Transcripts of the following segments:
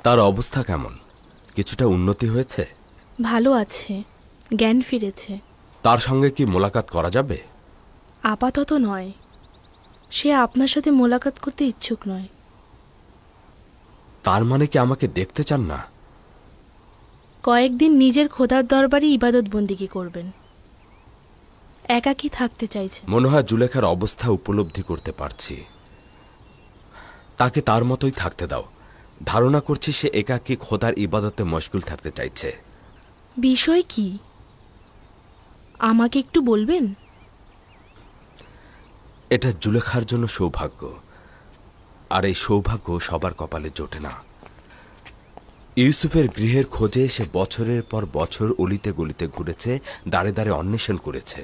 তার অবস্থা কেমন? কিছুটা উন্নতি হয়েছে? ভালো আছে, জ্ঞান ফিরেছে। তার সঙ্গে কি মোলাকাত করা যাবে? আপাতত নয়, সে আপনার সাথে মোলাকাত করতে ইচ্ছুক নয়। তার মানে কি আমাকে দেখতে চান না? কয়েকদিন নিজের খোদার দরবারে ইবাদত বন্দিগি করবেন। একাকী থাকতে চাইছে। মনে হয় জুলেখার অবস্থা উপলব্ধি করতে পারছি। তাকে তার মতোই থাকতে দাও। ধারণা করছি সে একাকী খোদার ইবাদতে মশগুল থাকতে চাইছে। বিষয় কি আমাকে একটু বলবেন? এটা জুলেখার জন্য সৌভাগ্য, আর এই সৌভাগ্য সবার কপালে জোটে না। ইউসুফের গৃহের খোঁজে সে বছরের পর বছর অলিতে গলিতে ঘুরেছে, দাঁড়ে দাঁড়ে অন্বেষণ করেছে।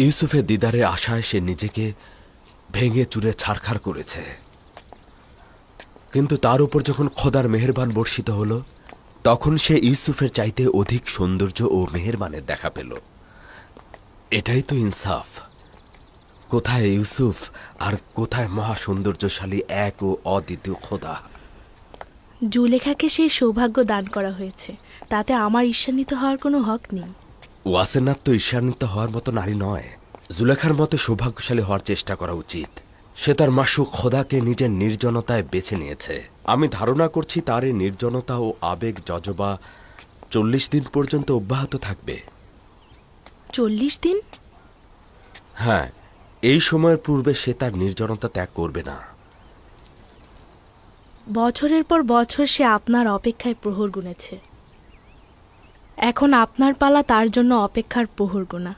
ইউসুফের দিদারের আশায় সে নিজেকে ভেঙে চুরে ছারখার করেছে। কিন্তু তার উপর যখন খোদার মেহেরবান বর্ষিত হল, তখন সে ইউসুফের চাইতে অধিক সৌন্দর্য ও মেহেরবানের দেখা পেল। এটাই তো ইনসাফ। কোথায় ইউসুফ আর কোথায় মহা সৌন্দর্যশালী এক ও অদ্বিতীয় খোদা? জুলেখাকে সেই সৌভাগ্য দান করা হয়েছে, তাতে আমার ঈর্ষান্বিত হওয়ার কোনো হক নেই। ওয়াসেনার তো ঈর্ষান্বিত হওয়ার মতো নারী নয়। জুলেখার মতো সৌভাগ্যশালী হওয়ার চেষ্টা করা উচিত। সে তার মাসুক খোদাকে নিজের নির্জনতায় বেছে নিয়েছে। আমি ধারণা করছি তার এই নির্জনতা ও আবেগ জজবা 40 দিন পর্যন্ত অব্যাহত থাকবে। 40 দিন? হ্যাঁ, এই সময়ের পূর্বে সে তার নির্জনতা ত্যাগ করবে না। বছরের পর বছর সে আপনার অপেক্ষায় প্রহর গুনেছে। এখন আপনার পালা তার জন্য অপেক্ষার প্রহর গোনা।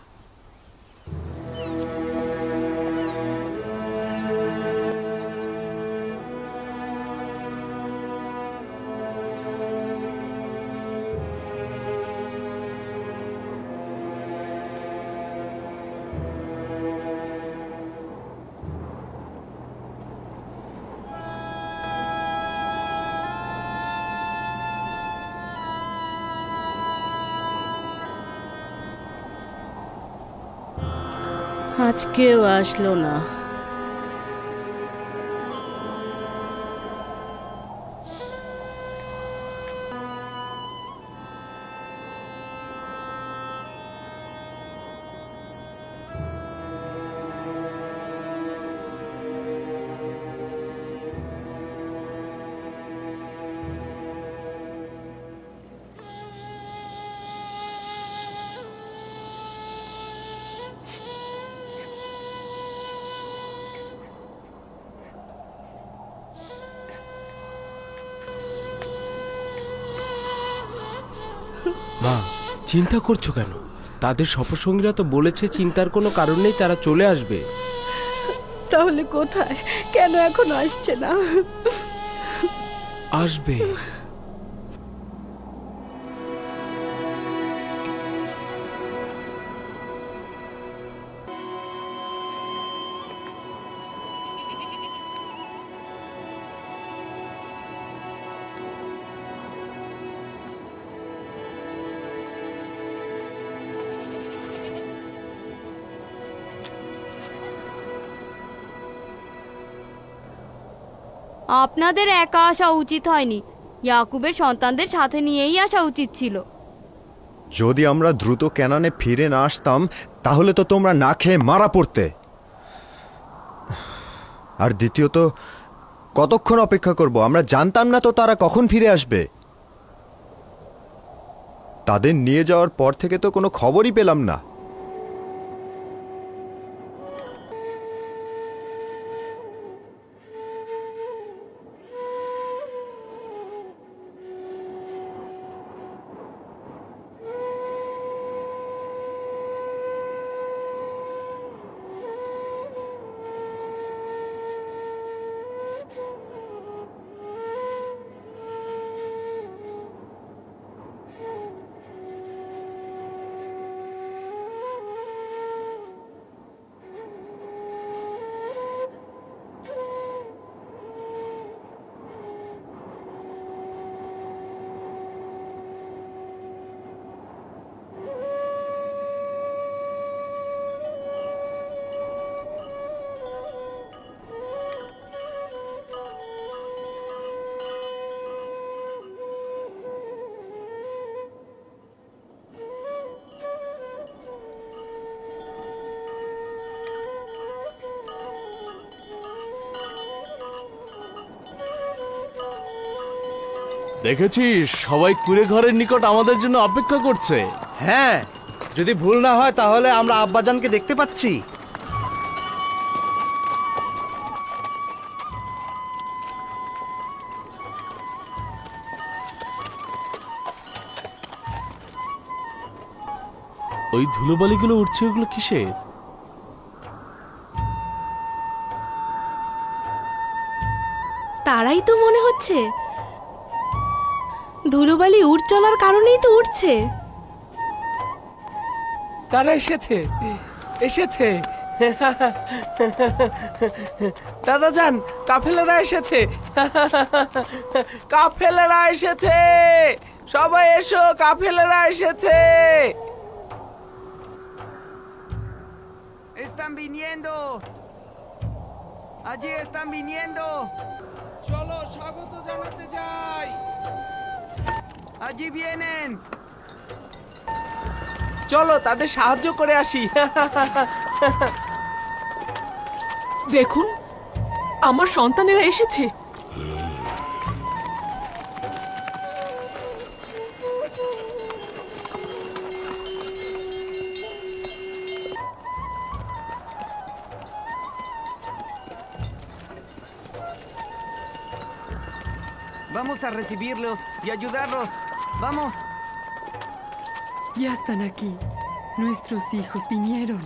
আজকেও আসলো না। মা, চিন্তা করছো কেন? তাদের সফরসঙ্গীরা তো বলেছে চিন্তার কোনো কারণ নেই, তারা চলে আসবে। তাহলে কোথায়? কেন এখন আসছে না? আসবে। আপনাদের একা আসা উচিত হয়নি, ইয়াকুবের সন্তানদের সাথে নিয়েই আসা উচিত ছিল। যদি আমরা দ্রুত কেনানে ফিরে না আসতাম, তাহলে তো তোমরা না খেয়ে মারা পড়তে। আর দ্বিতীয়ত, কতক্ষণ অপেক্ষা করব? আমরা জানতাম না তো তারা কখন ফিরে আসবে। তাদের নিয়ে যাওয়ার পর থেকে তো কোনো খবরই পেলাম না। দেখেছিস সবাই কুড়ে ঘরের নিকট আমাদের জন্য অপেক্ষা করছে। হ্যাঁ, যদি ভুল না হয় তাহলে আমরা আব্বাজানকে দেখতে পাচ্ছি। ওই ধুলোবালিগুলো উঠছে, ওগুলো কিসের? তারাই তো মনে হচ্ছে। ধুলোবালি উড় চলার কারণেই তো উঠছে। তারা এসেছে, এসেছে। দাদা যান, কাফেলারা এসেছে, কাফেলারা এসেছে, সবাই এসো, কাফেলারা এসেছে। Están viniendo. Allí están viniendo. চলো স্বাগত জানাতে যাই। Allí vienen. চলো তাদের সাহায্য করে আসি। দেখুন, আমার সন্তানেরা এসেছে। Vamos a recibirlos y ayudarlos. Vamos. Ya están aquí. Nuestros hijos vinieron.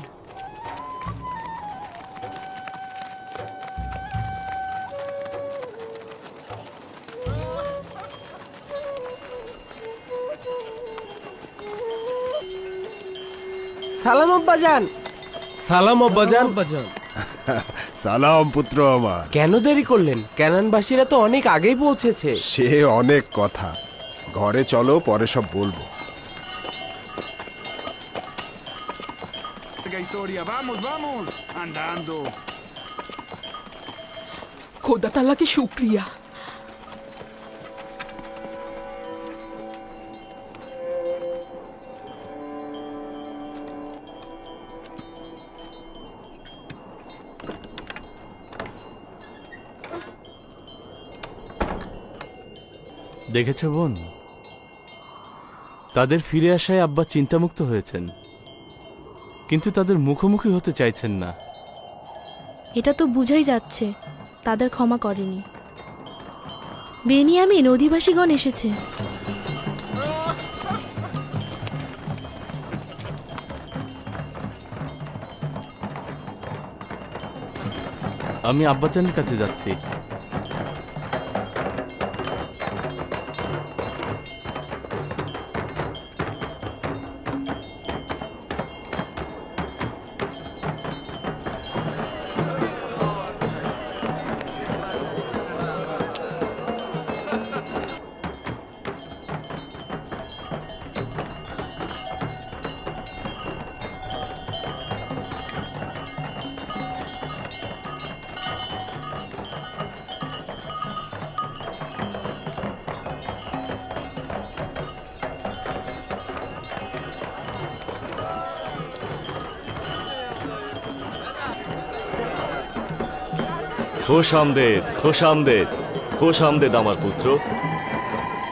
সালাম আব্বাজান। সালাম আব্বাজান। সালাম পুত্র আমার। কেন দেরি করলেন? ক্যানানবাসীরা তো অনেক আগেই পৌঁছেছে। সে অনেক কথা, ঘরে চলো, পরে সব বলবো। Historia. Vamos, vamos. Andando. খোদা তাআলাকে শুকরিয়া। দেখেছ বোন, তাদের ফিরে আসায় আব্বা চিন্তামুক্ত হয়েছেন, কিন্তু তাদের মুখোমুখি হতে চাইছেন না। এটা তো বুঝাই যাচ্ছে তাদের ক্ষমা করেনি। বেনিয়ামিন অধিবাসীগণ এসেছে। আমি আব্বাজানের কাছে যাচ্ছি। খোশ আমদেদ, খোশ আমদেদ, খোশ আমদেদ আমার পুত্র,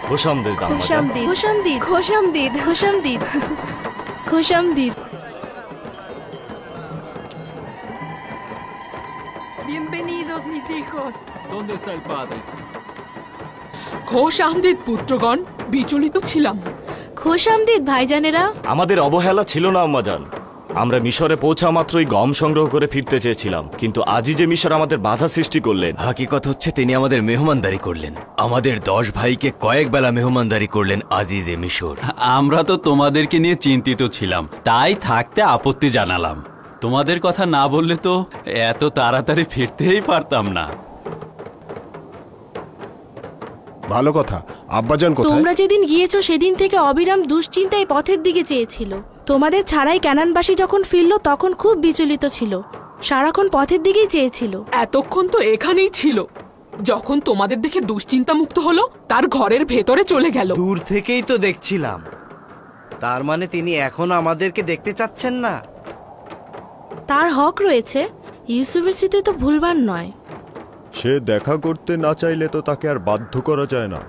খোশ আমদেদ আমার। খোশামদিদ, খোশামদিদ, খোশামদিদ, খোশামদিদ, খোশামদিদ। Bienvenidos mis hijos. ¿Dónde está el padre? খোশ আমদেদ পুত্রগণ, বিচলিত ছিলাম। খোশামদিদ ভাইজানেরা। আমাদের অবহেলা ছিল না আম্মাজান। আমরা মিশরে পৌঁছা মাত্রই গম সংগ্রহ করে ফিরতে চেয়েছিলাম, কিন্তু আজই যে মিশর আমাদের বাধা সৃষ্টি করলেন। হাকিকত হচ্ছে তিনি আমাদের মেহমানদারি করলেন। আমাদের 10 ভাইকে কয়েক বেলা মেহমানদারি করলেন আজিজে মিশর। আমরা তো তোমাদেরকে নিয়ে চিন্তিত ছিলাম, তাই থাকতে আপত্তি জানালাম। তোমাদের কথা না বললে তো এত তাড়াতাড়ি ফিরতেই পারতাম না। ভালো কথা। আব্বাজান কোথায়? তোমরা যেদিন গিয়েছো সেদিন থেকে অবিরাম দুশ্চিন্তায় পথের দিকে চেয়েছিল। তোমাদের ছাড়াই ক্যানানবাসী যখন ফিরল তখন খুব বিচলিত ছিল, সারাক্ষণ পথের দিকেই চেয়েছিল। এতক্ষণ তো এখানেই ছিল, যখন তোমাদের দেখে দুশ্চিন্তা মুক্ত হলো তার ঘরের ভেতরে চলে গেল। দূর থেকেই তো দেখছিলাম। তার মানে তিনি এখন আমাদেরকে দেখতে চাচ্ছেন না। তার হক রয়েছে, ইউসুফের স্মৃতি তো ভুলবার নয়। সে দেখা করতে না চাইলে তো তাকে আর বাধ্য করা যায় না।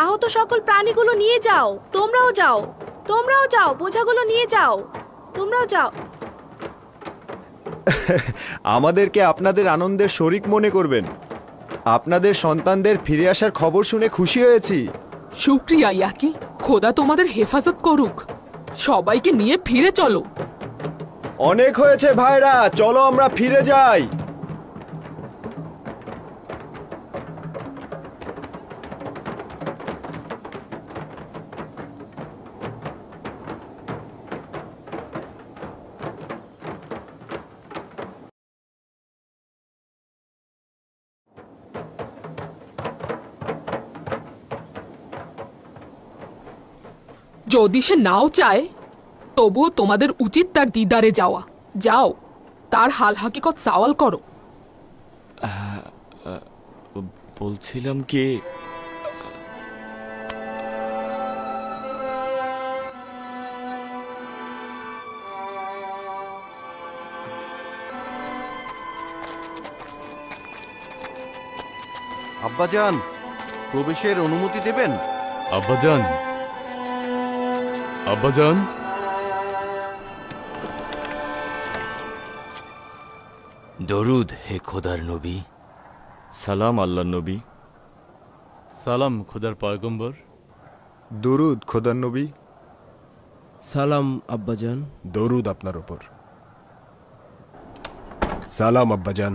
আহ আহত সকল প্রাণীগুলো নিয়ে যাও। তোমরাও যাও, তোমরাও যাও, বোঝাগুলো নিয়ে যাও, তোমরাও যাও। আমাদেরকে আপনাদের আনন্দের শরিক মনে করবেন। আপনাদের সন্তানদের ফিরে আসার খবর শুনে খুশি হয়েছি। শুক্রিয়া ইয়াকি, খোদা তোমাদের হেফাজত করুক। সবাইকে নিয়ে ফিরে চলো। অনেক হয়েছে ভাইরা, চলো আমরা ফিরে যাই। যদি সে নাও চায় তবুও তোমাদের উচিত তার দিদারে যাওয়া। যাও, তার হাল হাকিকত সওয়াল করো। বলছিলাম কি, আব্বাজান, প্রবেশের অনুমতি দেবেন? আব্বাজান, আব্বাজান। দরুদ হে খোদার নবী। সালাম আল্লাহর নবী। সালাম খোদার পয়গম্বর। দরুদ খোদার নবী। সালাম আব্বাজান। দরুদ আপনার ওপর। সালাম আব্বাজান।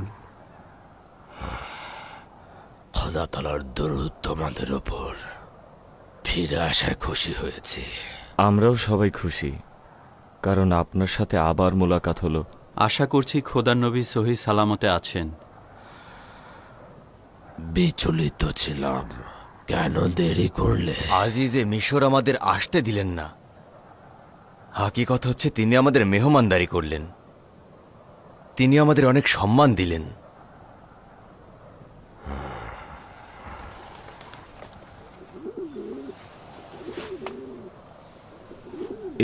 খোদা তাআলার দরুদ তোমাদের ওপর। ফিরে আসায় খুশি হয়েছি। আমরাও সবাই খুশি, কারণ আপনার সাথে আবার মোলাকাত হলো। আশা করছি খোদার নবী সহি সালামতে আছেন। বিচলিত ছিলাম, কেন দেরি করলে? আজিজে মিশর আমাদের আসতে দিলেন না। হাকিকত হচ্ছে তিনি আমাদের মেহমানদারি করলেন, তিনি আমাদের অনেক সম্মান দিলেন।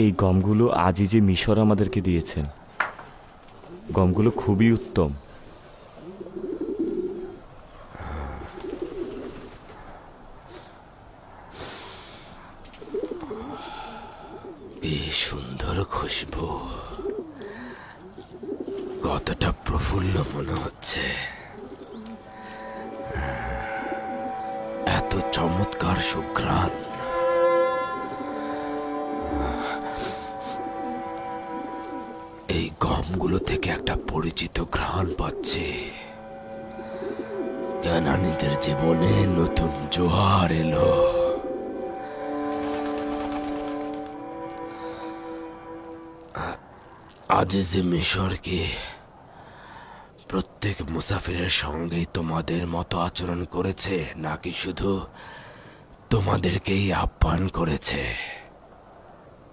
এই গমগুলো আজই যে মিশর আমাদেরকে দিয়েছেন, গমগুলো খুবই উত্তম। কি সুন্দর খুশবু, কতটা প্রফুল্ল মনে হচ্ছে। এত চমৎকার সুঘ্রাণ। এই গমগুলো থেকে একটা পরিচিত ঘ্রাণ পাচ্ছি। কানানীদের জীবনে নতুন জোয়ার এলো। আজিজে মিশর কি প্রত্যেক মুসাফিরের সঙ্গেই তোমাদের মতো আচরণ করেছে, নাকি শুধু তোমাদেরকেই আহ্বান করেছে?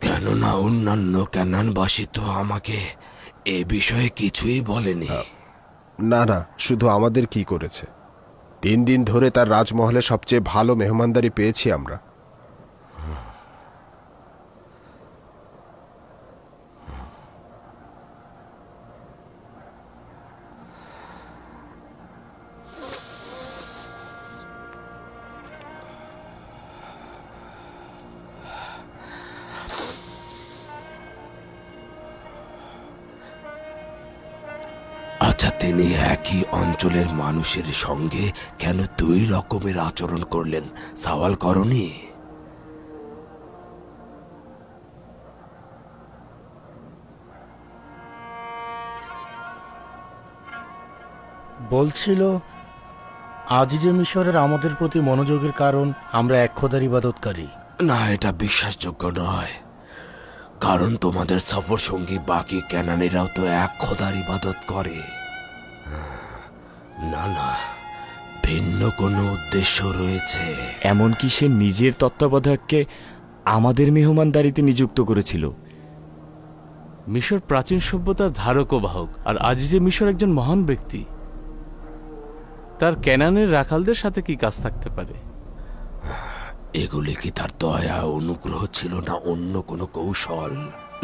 কেননা অন্যান্য কানানবাসী তো আমাকে এ বিষয়ে কিছুই বলেনি। না না, শুধু আমাদের কি করেছে। 3 দিন ধরে তার রাজমহলে সবচেয়ে ভালো মেহমানদারি পেয়েছি আমরা। আচ্ছা, তিনি একই অঞ্চলের মানুষের সঙ্গে কেন 2 রকমের আচরণ করলেন, সওয়াল করনি? বলছিল আজিজে মিশরের আমাদের প্রতি মনোযোগের কারণ আমরা এক খোদার ইবাদতকারী। না, এটা বিশ্বাসযোগ্য নয়, কারণ তোমাদের সফর সঙ্গী বাকি ক্যানানিরাও তো এক খোদার ইবাদত করে। না না, ভিন্ন কোনো উদ্দেশ্য রয়েছে। এমনকি সে নিজের তত্ত্বাবধায়ককে আমাদের মেহমানদারিতে নিযুক্ত করেছিল। মিশর প্রাচীন সভ্যতার ধারক ও বাহক, আর আজিজে মিশর একজন মহান ব্যক্তি। তার ক্যানানের রাখালদের সাথে কি কাজ থাকতে পারে? এগুলি কি তার দয়া অনুগ্রহ ছিল, না অন্য কোনো কৌশল,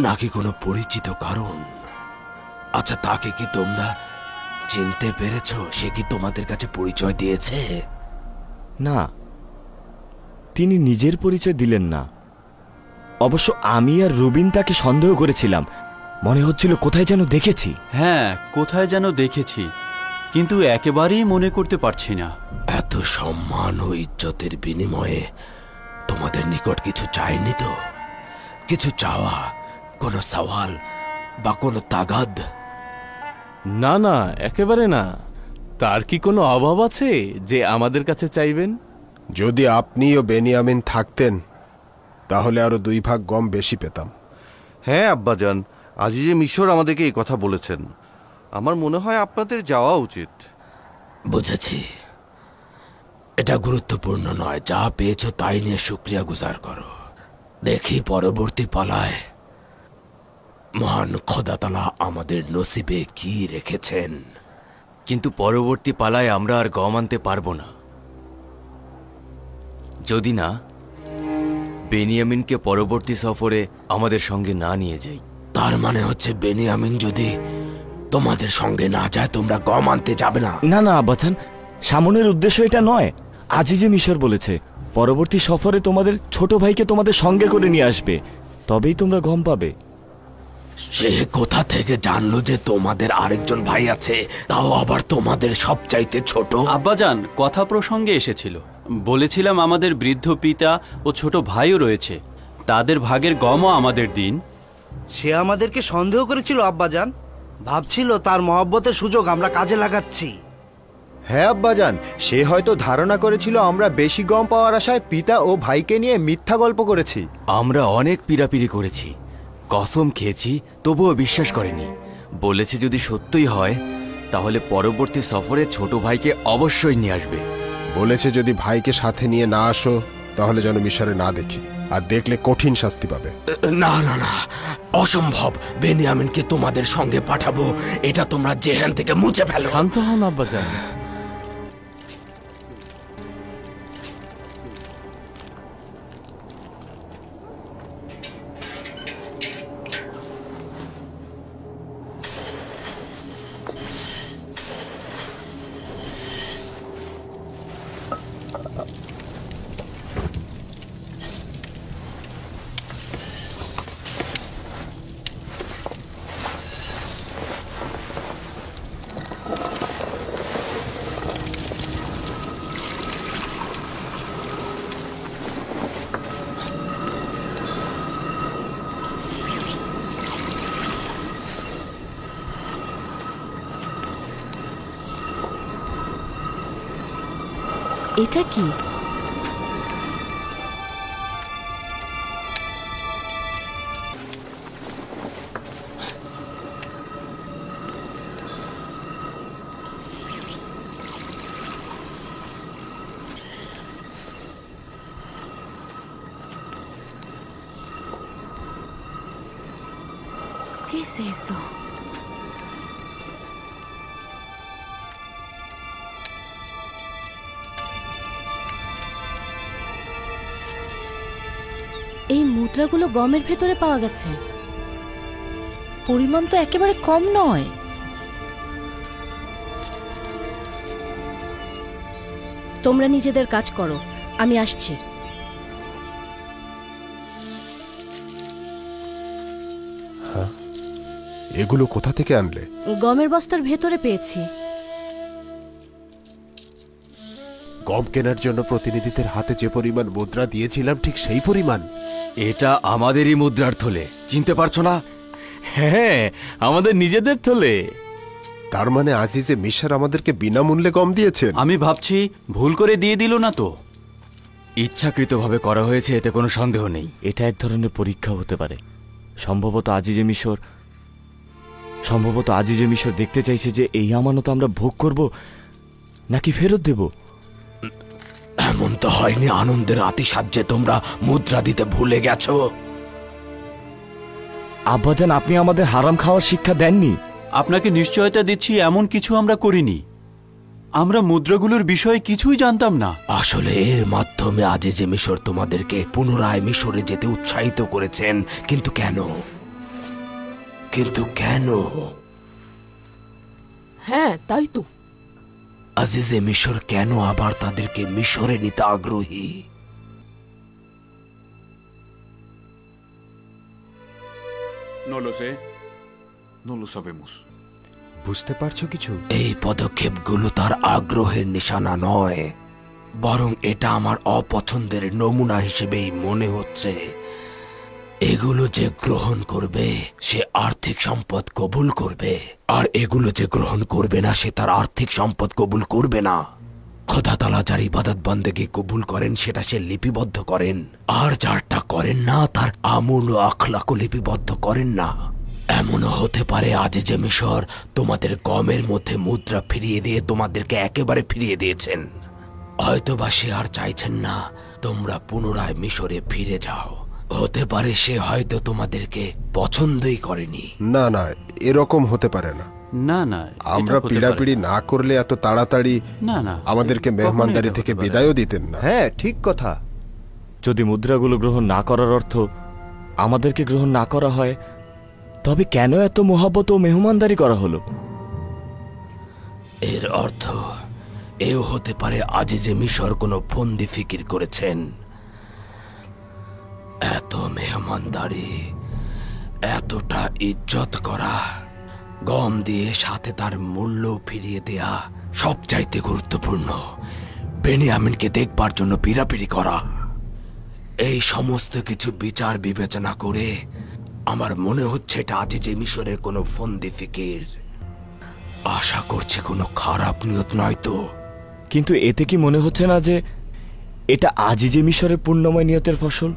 নাকি কোনো পরিচিত কারণ? আচ্ছা, তাকে কি তোমরা চিনতে পেরেছ? সে কি তোমাদের কাছে পরিচয় দিয়েছে? না, তিনি নিজের পরিচয় দিলেন না। অবশ্য আমি আর রুবিন তাকে সন্দেহ করেছিলাম, মনে হচ্ছিল কোথায় যেন দেখেছি। হ্যাঁ, কোথায় যেন দেখেছি, কিন্তু একেবারেই মনে করতে পারছি না। এত সম্মান ও ইজ্জতের বিনিময়ে তোমাদের নিকট কিছু চাইনি তো? কিছু চাওয়া, কোনো সওয়াল বা কোনো তাগাদ? না না, একেবারে না। তার কি কোনো অভাব আছে যে আমাদের কাছে চাইবেন? যদি আপনি ও বেনিয়ামিন থাকতেন তাহলে আরো 2 ভাগ গম বেশি পেতাম। হ্যাঁ আব্বাজান, আজিজে মিশর আমাদেরকে এই কথা বলেছেন। আমার মনে হয় আপনাদের যাওয়া উচিত। বুঝেছি, এটা গুরুত্বপূর্ণ নয়। যা পেয়েছো তাই নিয়ে শুকরিয়া গুজার করো। দেখি পরবর্তী পালায় মহান খোদা তাআলা আমাদের নসিবে কি রেখেছেন। কিন্তু পরবর্তী পালায় আমরা আর গম আনতে পারবো না, যদি না বেনিয়ামিনকে পরবর্তী সফরে আমাদের সঙ্গে না নিয়ে যাই। তার মানে হচ্ছে বেনিয়ামিন যদি তোমাদের সঙ্গে না যায় তোমরা গম আনতে যাবে না? না না আব্বাজান, সামনের উদ্দেশ্য এটা নয়। আজিজে মিশর বলেছে পরবর্তী সফরে তোমাদের ছোট ভাইকে তোমাদের সঙ্গে করে নিয়ে আসবে, তবেই তোমরা গম পাবে। সে কোথা থেকে জানলো যে তোমাদের আরেকজন ভাই আছে, তাও আবার তোমাদের সবচাইতে ছোট? আব্বাজান, কথা প্রসঙ্গে এসেছিল। বলেছিলাম আমাদের বৃদ্ধ পিতা ও ছোট ভাইও রয়েছে, তাদের ভাগের গমও আমাদের দিন। সে আমাদেরকে সন্দেহ করেছিল আব্বাজান, ভাবছিল তার মহব্বতের সুযোগ আমরা কাজে লাগাচ্ছি। হ্যাঁ আব্বাজান, সে হয়তো ধারণা করেছিল আমরা বেশি গম পাওয়ার আশায় পিতা ও ভাইকে নিয়ে মিথ্যা গল্প করেছি। আমরা অনেক পীড়াপিড়ি করেছি, কসম খেয়েছি, তবুও বিশ্বাস করেনি। বলেছে যদি সত্যই হয় তাহলে পরবর্তী সফরে ছোট ভাইকে অবশ্যই নিয়ে আসবে। বলেছে যদি ভাইকে সাথে নিয়ে না আসো তাহলে যেন মিশরে না দেখি, আর দেখলে কঠিন শাস্তি পাবে। না না না, অসম্ভব। বেনিয়ামিনকে তোমাদের সঙ্গে পাঠাবো, এটা তোমরা জেহান থেকে মুছে ফেলো। শান্ত হন আব্বাজান। এটা কি? ¿Qué es esto? এই মুদ্রাগুলো গমের ভেতরে পাওয়া গেছে। পরিমাণ তো একেবারে কম নয়। তোমরা নিজেদের কাজ করো, আমি আসছি। হ্যাঁ, এগুলো কোথা থেকে আনলে? গমের বস্তার ভেতরে পেয়েছি। গম কেনার জন্য প্রতিনিধিদের হাতে যে পরিমাণ মুদ্রা দিয়েছিলাম ঠিক সেই পরিমাণ। এটা আমাদেরই মুদ্রার থলে, চিনতে পারছো না? হ্যাঁ, আমাদের নিজেদের থলে। তার মানে আজিজে মিশর আমাদেরকে বিনামূল্যে গম দিয়েছেন? আমি ভাবছি ভুল করে দিয়ে দিল না তো। ইচ্ছাকৃতভাবে করা হয়েছে, এতে কোনো সন্দেহ নেই। এটা এক ধরনের পরীক্ষা হতে পারে। সম্ভবত আজিজে মিশর দেখতে চাইছে যে এই আমানত আমরা ভোগ করব নাকি ফেরত দেব। এমন তো হয়নি আনন্দের আতিশয্যে তোমরা মুদ্রা দিতে ভুলে গেছো? আব্বাজান, আপনি আমাদের হারাম খাওয়ার শিক্ষা দেননি। আপনাকে নিশ্চয়তা দিচ্ছি এমন কিছু আমরা করিনি। আমরা মুদ্রাগুলোর বিষয়ে কিছুই জানতাম না। আসলে এর মাধ্যমে আজিজে মিশর তোমাদেরকে পুনরায় মিশরে যেতে উৎসাহিত করেছেন। কিন্তু কেন? হ্যাঁ, তাই তো। আজিজে মিশর কেন আবার তাদেরকে মিশরে নিতে আগ্রহী? No lo sé. No lo sabemos. বুঝতে পারছো কিছু? এই পদক্ষেপগুলো তার আগ্রহের নিশানা নয়, বরং এটা আমার অপছন্দের নমুনা হিসেবেই মনে হচ্ছে। এগুলো যে গ্রহণ করবে সে আর্থিক সম্পদ কবুল করবে, আর এগুলো যে গ্রহণ করবে না সে তার আর্থিক সম্পদ কবুল করবে না। খোদা তাআলা যার ইবাদত বন্দেগী কবুল করেন সেটা সে লিপিবদ্ধ করেন, আর যারটা করেন না তার আমল ও আখলাকও লিপিবদ্ধ করেন না। এমনও হতে পারে আজিজে মিশর তোমাদের গমের মধ্যে মুদ্রা ফিরিয়ে দিয়ে তোমাদেরকে একেবারে ফিরিয়ে দিয়েছেন। হয়তোবা সে আর চাইছেন না তোমরা পুনরায় মিশরে ফিরে যাও। হতে পারে সে হয়তো তোমাদেরকে পছন্দই করেনি। না না, এরকম হতে পারে না। না না, আমরা পিড়াপিড়ি না করলে এত তাড়াতাড়ি না না আমাদেরকে মেহমানদারি থেকে বিদায়ও দিতেন না। হ্যাঁ, ঠিক কথা। যদি মুদ্রাগুলো গ্রহণ না করার অর্থ আমাদেরকে গ্রহণ না করা হয়, তবে কেন এত মহব্বত ও মেহমানদারি করা হলো? এর অর্থ এও হতে পারে আজিজে মিশর কোনো ফন্দি ফিকির করেছেন। এত মেহমানদারি, এতটা ইজ্জত করা, গম দিয়ে সাথে তার মূল্য ফিরিয়ে দেয়া সবচাইতে গুরুত্বপূর্ণ। বেনিয়ামিনকে দেখবার জন্য পিড়াপিড়ি করা, এই সমস্ত কিছু বিচার বিবেচনা করে আমার মনে হচ্ছে এটা আজিজে মিশরের কোনো ফন্দি ফিকির। আশা করছি কোনো খারাপ নিয়ত নয় তো। কিন্তু এতে কি মনে হচ্ছে না যে এটা আজিজে মিশরের পূর্ণময় নিয়তের ফসল?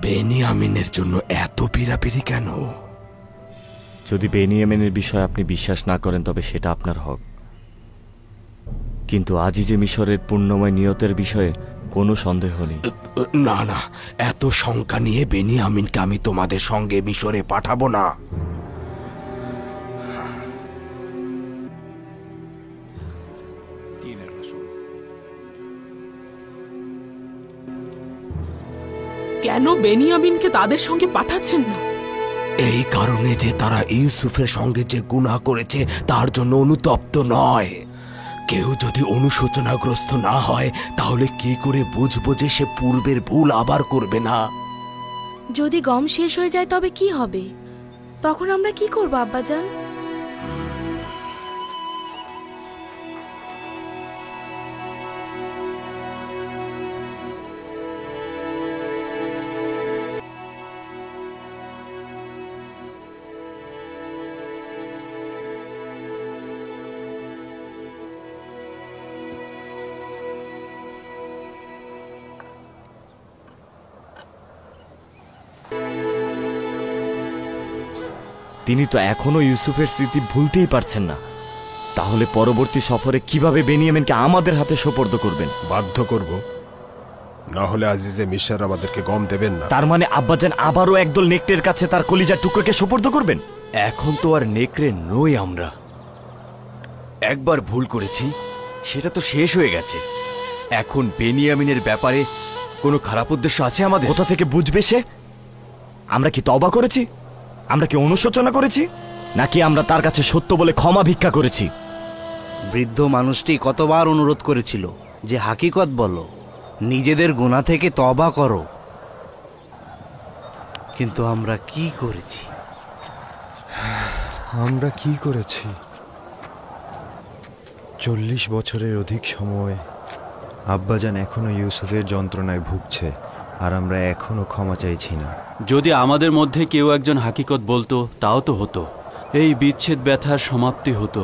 বেনিয়ামিনের জন্য এত পিড়াপিড়ি কেন? যদি বেনিয়ামিনের বিষয়ে আপনি বিশ্বাস না করেন তবে সেটা আপনার হক, কিন্তু আজিজে মিশরের পূর্ণময় নিয়তের বিষয়ে কোনো সন্দেহ নেই। না না, এত শঙ্কা নিয়ে বেনিয়ামিনকে আমি তোমাদের সঙ্গে মিশরে পাঠাবো না। কেন বেনিয়ামিনকে তাদের সঙ্গে পাঠাচ্ছেন না? এই কারণে যে তারা ইউসুফের সঙ্গে যে গুনাহ করেছে তার জন্য অনুতপ্ত নয়। কেউ যদি অনুশোচনাগ্রস্ত না হয় তাহলে কি করে বুঝবো যে সে পূর্বের ভুল আবার করবে না? যদি গম শেষ হয়ে যায় তবে কি হবে? তখন আমরা কি করবো আব্বাজান? তিনি তো এখনো ইউসুফের স্মৃতি ভুলতেই পারছেন না। তাহলে পরবর্তী সফরে কিভাবে বেনিয়ামিনকে আমাদের হাতে সোপর্দ করবেন? বাধ্য করব, না হলে আজিজে মিশর আমাদেরকে গম দেবেন না। তার মানে আব্বাজান আবারও একদল নেকড়ের কাছে তার কলিজার টুকরোকে সোপর্দ করবেন? এখন তো আর নেকড়ে নই আমরা। একবার ভুল করেছি, সেটা তো শেষ হয়ে গেছে। এখন বেনিয়ামিনের ব্যাপারে কোনো খারাপ উদ্দেশ্য আছে আমাদের? কোথা থেকে বুঝবে সে? আমরা কি তওবা করেছি? আমরা কি অনুশোচনা করেছি? নাকি আমরা তার কাছে সত্য বলে ক্ষমা ভিক্ষা করেছি? বৃদ্ধ মানুষটি কতবার অনুরোধ করেছিল যে হাকিকত বলো, নিজেদের গুনাহ থেকে তওবা করো, কিন্তু আমরা কি করেছি? আমরা কি করেছি? 40 বছরের অধিক সময় আব্বাজান এখনো ইউসুফের যন্ত্রণায় ভুগছে, আর আমরা এখনো ক্ষমা চাইছি না। যদি আমাদের মধ্যে কেউ একজন হাকিকত বলতো তাও তো হতো, এই বিচ্ছেদ ব্যথার সমাপ্তি হতো।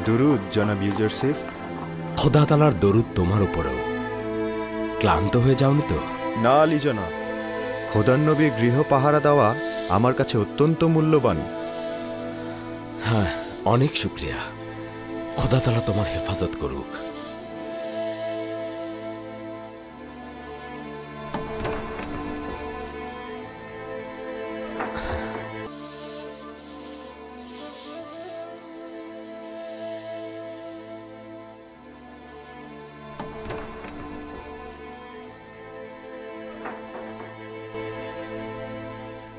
দুরুদ জনাব ইউজারসিফ। খোদা তাআলার দরুদ তোমার উপরেও। ক্লান্ত হয়ে যাওনি তো? না আলী জনাব, খোদার নবীর গৃহ পাহারা দেওয়া আমার কাছে অত্যন্ত মূল্যবান। হ্যাঁ, অনেক শুক্রিয়া। খোদা তাআলা তোমার হেফাজত করুক।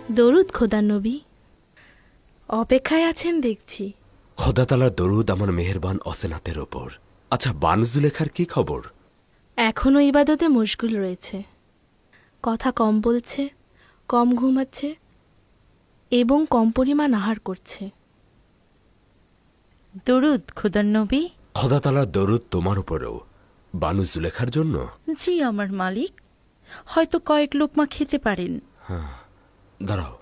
দরুদ খোদার নবী। অপেক্ষায় আছেন দেখছি। খোদা তাআলার দরুদ আমার মেহেরবান অসেনাতের ওপর। আচ্ছা, বানু জুলেখার কি খবর? এখনও ইবাদতে মশগুল রয়েছে, কথা কম বলছে, কম ঘুমাচ্ছে এবং কম পরিমাণ আহার করছে। দরুদ খোদার নবী। খোদা তাআলার দরুদ তোমার উপরেও। বানু জুলেখার জন্য? জি আমার মালিক, হয়তো কয়েক লোকমা খেতে পারেন। হ্যাঁ, দাঁড়াও।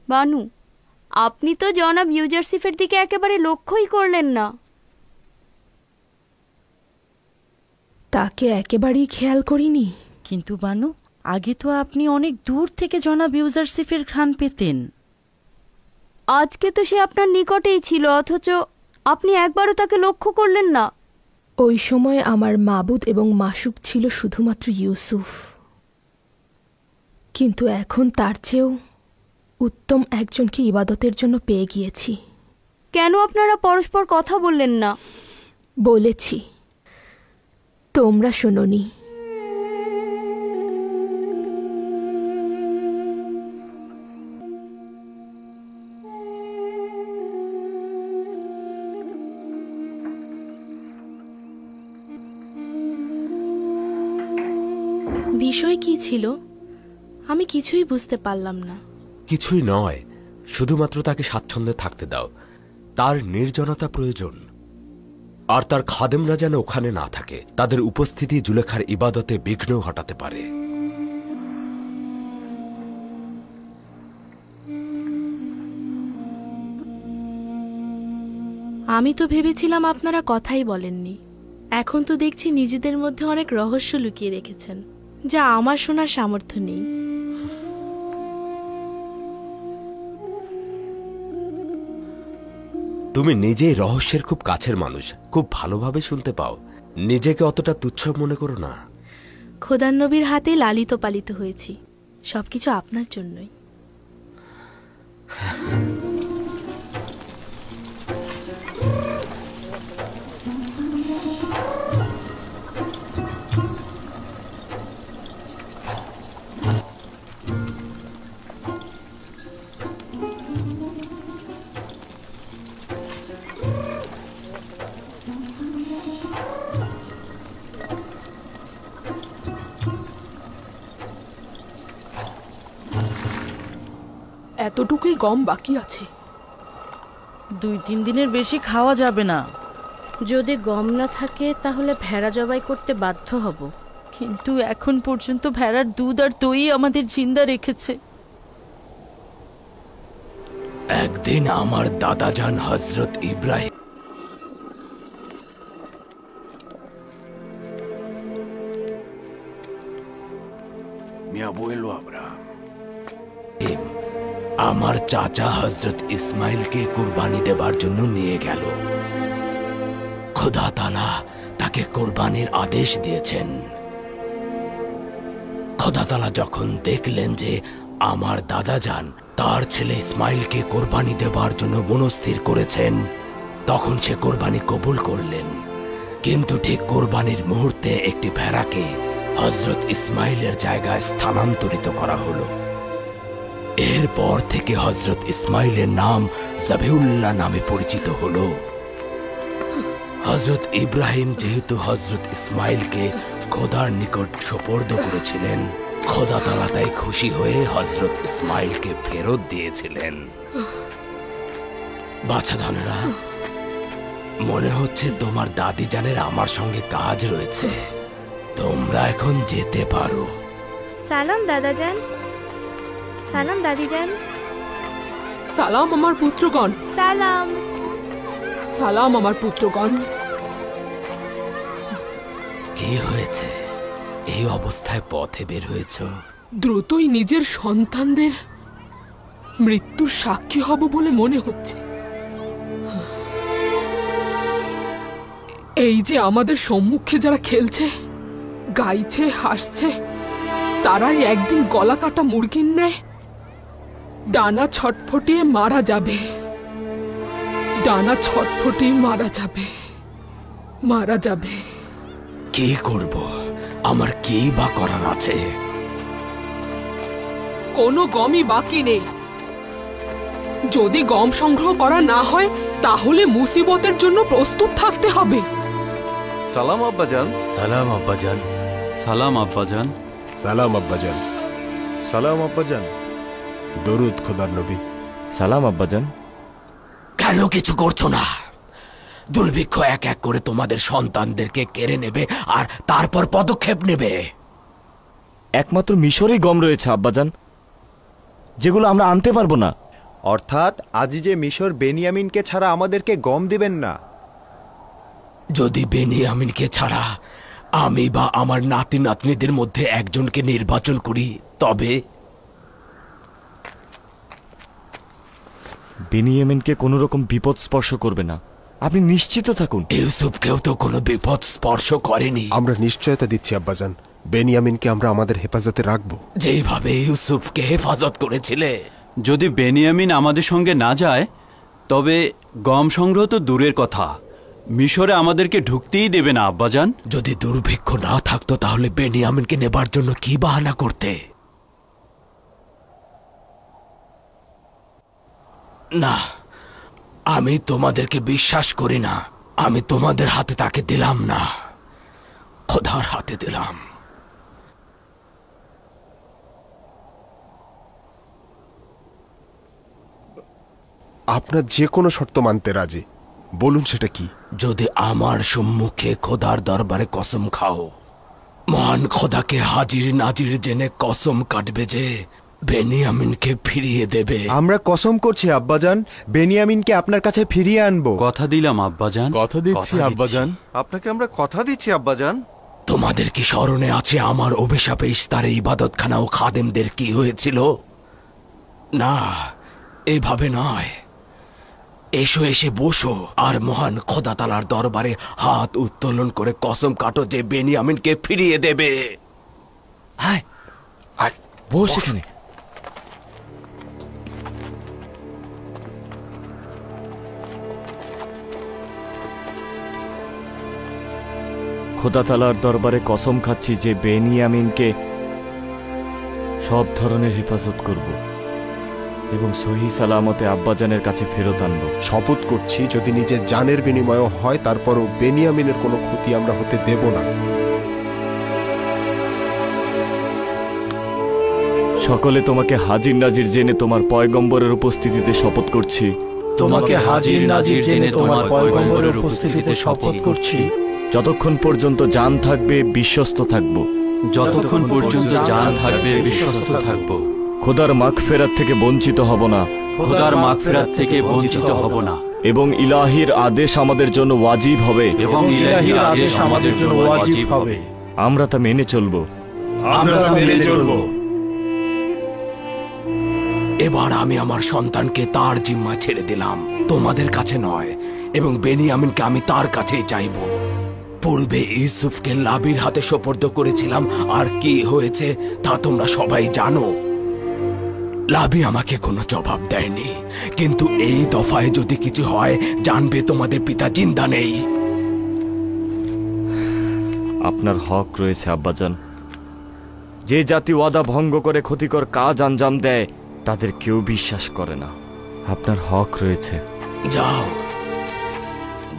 বানু, আপনি তো জনাব ইউজারসিফের দিকে একেবারে লক্ষ্যই করলেন না। তাকে একেবারেই খেয়াল করিনি। কিন্তু বানু, আগে তো আপনি অনেক দূর থেকে জনাব ইউজারসিফের ঘ্রাণ পেতেন। আজকে তো সে আপনার নিকটেই ছিল, অথচ আপনি একবারও তাকে লক্ষ্য করলেন না। ওই সময় আমার মাবুদ এবং মাশুক ছিল শুধুমাত্র ইউসুফ, কিন্তু এখন তার চেয়েও উত্তম একজনকে ইবাদতের জন্য পেয়ে গিয়েছি। কেন আপনারা পরস্পর কথা বললেন না? বলেছি, তোমরা শোনোনি। বিষয় কি ছিল আমি কিছুই বুঝতে পারলাম না। কিছুই নয়, শুধুমাত্র তাকে স্বাচ্ছন্দ্যে থাকতে দাও। তার নির্জনতা প্রয়োজন, আর তার খাদেমরা যেন ওখানে না থাকে। তাদের উপস্থিতি জুলেখার ইবাদতে বিঘ্ন ঘটাতে পারে। আমি তো ভেবেছিলাম আপনারা কথাই বলেননি। এখন তো দেখছি নিজেদের মধ্যে অনেক রহস্য লুকিয়ে রেখেছেন, যা আমার শোনার সামর্থ্য নেই। তুমি নিজেই রহস্যের খুব কাছের মানুষ, খুব ভালোভাবে শুনতে পাও। নিজেকে অতটা তুচ্ছ মনে করো না। খোদার নবীর হাতে লালিত পালিত হয়েছি, সবকিছু আপনার জন্যই। এতটুকুই গম বাকি আছে। 2-3 দিনের বেশি খাওয়া যাবে না। যদি গম না থাকে তাহলে ভেড়া জবাই করতে বাধ্য হব। কিন্তু এখন পর্যন্ত ভেড়ার দুধ আর দই আমাদের জিন্দা রেখেছে। একদিন আমার দাদাজান হযরত ইব্রাহিম mi abuelo Abraham আমার চাচা হযরত ইসমাইলকে কুরবানি দেবার জন্য নিয়ে গেল। খোদা তাআলা তাকে কুরবানির আদেশ দিয়েছেন। খোদা তাআলা যখন দেখলেন যে আমার দাদাজান তার ছেলে ইসমাইলকে কোরবানি দেবার জন্য মনস্থির করেছেন, তখন সে কোরবানি কবুল করলেন। কিন্তু ঠিক কোরবানির মুহূর্তে একটি ভেড়াকে হযরত ইসমাইলের জায়গায় স্থানান্তরিত করা হলো। এরপর থেকে হযরত ইসমাইলের নাম জাবিউল্লাহ নামে পরিচিত হলো। হযরত ইব্রাহিম যেহেতু হযরত ইসমাইলকে খোদার নিকট সোপর্দ করেছিলেন, খোদা তাআলা তাই খুশি হয়ে হযরত ইসমাইলকে ফেরত দিয়েছিলেন। বাছাধনেরা, মনে হচ্ছে তোমার দাদি জানের আমার সঙ্গে কাজ রয়েছে। তোমরা এখন যেতে পারো। সালাম দাদাজান। সালাম দাদিজান। সালাম আমার পুত্রগণ। সালাম। সালাম আমার পুত্রগণ। কি হয়েছে? এই অবস্থায় পথে বের হয়েছ? দ্রুতই নিজের সন্তানদের মৃত্যুর সাক্ষী হব বলে মনে হচ্ছে। এই যে আমাদের সম্মুখে যারা খেলছে, গাইছে, হাসছে, তারাই একদিন গলা কাটা মুরগির ন্যায় ডানা ছটফটিয়ে মারা যাবে। ডানা ছটফটিয়ে মারা যাবে, মারা যাবে। কি করব? আমার কি বা করার আছে? কোনো গমই বাকি নেই। যদি গম সংগ্রহ করা না হয় তাহলে মুসিবতের জন্য প্রস্তুত থাকতে হবে। সালাম আব্বাজান। সালাম আব্বাজান। সালাম আব্বাজান। সালাম আব্বাজান। সালাম আব্বাজান। দরুদ খোদার নবী। সালাম আব্বাজান। কেন কিছু করছো না? দুর্ভিক্ষ এক এক করে তোমাদের সন্তানদেরকে কেড়ে নেবে আর তারপর পদক্ষেপ নেবে। একমাত্র মিশরেই গম রয়েছে আব্বাজান, যেগুলো আমরা আনতে পারবো না। অর্থাৎ আজিজে মিশর বেনিয়ামিনকে ছাড়া আমাদেরকে গম দিবেন না। যদি বেনিয়ামিনকে ছাড়া আমি বা আমার নাতি নাতনিদের মধ্যে একজনকে নির্বাচন করি, তবে বেনিয়ামিনকে কোনো রকম বিপদ স্পর্শ করবে না, আপনি নিশ্চিত থাকুন। ইউসুফকেও তো কোনো বিপদ স্পর্শ করেনি। আমরা নিশ্চয়তা দিচ্ছি আব্বাজান, বেনিয়ামিনকে আমরা আমাদের হেফাজতে রাখব, যেইভাবে ইউসুফকে হেফাজত করেছিলে। যদি বেনিয়ামিন আমাদের সঙ্গে না যায় তবে গম সংগ্রহ তো দূরের কথা, মিশরে আমাদেরকে ঢুকতেই দেবে না আব্বাজান। যদি দুর্ভিক্ষ না থাকতো তাহলে বেনিয়ামিনকে নেবার জন্য কি বাহানা করতে? না, আমি তোমাদেরকে বিশ্বাস করি না। আমি তোমাদের হাতে তাকে দিলাম না, খোদার হাতে দিলাম। আপনার যে কোনো শর্ত মানতে রাজি, বলুন সেটা কি? যদি আমার সম্মুখে খোদার দরবারে কসম খাও, মহান খোদাকে হাজির নাজির জেনে কসম কাটবে যে বেনিয়ামিনকে ফিরিয়ে দেবে। আমরা কসম করছি আব্বাজান, বেনিয়ামিনকে আপনার কাছে ফিরিয়ে আনবো। কথা দিলাম আব্বাজান। কথা দিচ্ছি আব্বাজান। আপনাকে আমরা কথা দিচ্ছি আব্বাজান। তোমাদের কি স্মরণে আছে আমার অভিশাপে ইস্তারে ইবাদতখানা ও খাদেমদের কি হয়েছিল? না, এভাবে নয়। এসো, এসে বসো আর মহান খোদা তাআলার দরবারে হাত উত্তোলন করে কসম কাটো যে বেনিয়ামিনকে ফিরিয়ে দেবে। হায়, বস এখানে। খোদা তাআলার দরবারে কসম খাচ্ছি যে বেনিয়ামিনকে সব ধরনের হেফাজত করব এবং সহি সালামতে আব্বাজানের কাছে ফেরত আনব। শপথ করছি যদি নিজের জানের বিনিময়ও হয় তারপরও বেনিয়ামিনের কোনো ক্ষতি আমরা হতে দেব না। সকলে তোমাকে হাজির নাজির জেনে তোমার পয়গম্বরের উপস্থিতিতে শপথ করছি তোমাকে হাজির নাজির জেনে তোমার পয়গম্বরের উপস্থিতিতে শপথ করছি, যতক্ষণ পর্যন্ত জান থাকবে বিশ্বস্ত থাকব, যতক্ষণ পর্যন্ত জান থাকবে বিশ্বস্ত থাকব, খোদার মাগফিরাত থেকে বঞ্চিত হব না, খোদার মাগফিরাত থেকে বঞ্চিত হব না, এবং ইলাহির আদেশ আমাদের জন্য ওয়াজিব হবে, এবং ইলাহির আদেশ আমাদের জন্য ওয়াজিব হবে। আমরা তা মেনে চলব। এবার আমি আমার সন্তানকে তার জিম্মা ছেড়ে দিলাম, তোমাদের কাছে নয়, এবং বেনিয়ামিনকে আমি তার কাছেই চাইব। পূর্বে ইউসুফকে লাবির হাতে সোপর্দ করেছিলাম, আর কি হয়েছে তা তোমরা সবাই জানো। লাবি আমাকে কোনো জবাব দেয়নি, কিন্তু এই দফায় যদি কিছু হয় জানবে তোমাদের পিতা জিন্দা নেই। আপনার হক রয়েছে আব্বাজান। যে জাতি ওয়াদা ভঙ্গ করে ক্ষতিকর কাজ আঞ্জাম দেয় তাদের কেউ বিশ্বাস করে না। আপনার হক রয়েছে। যাও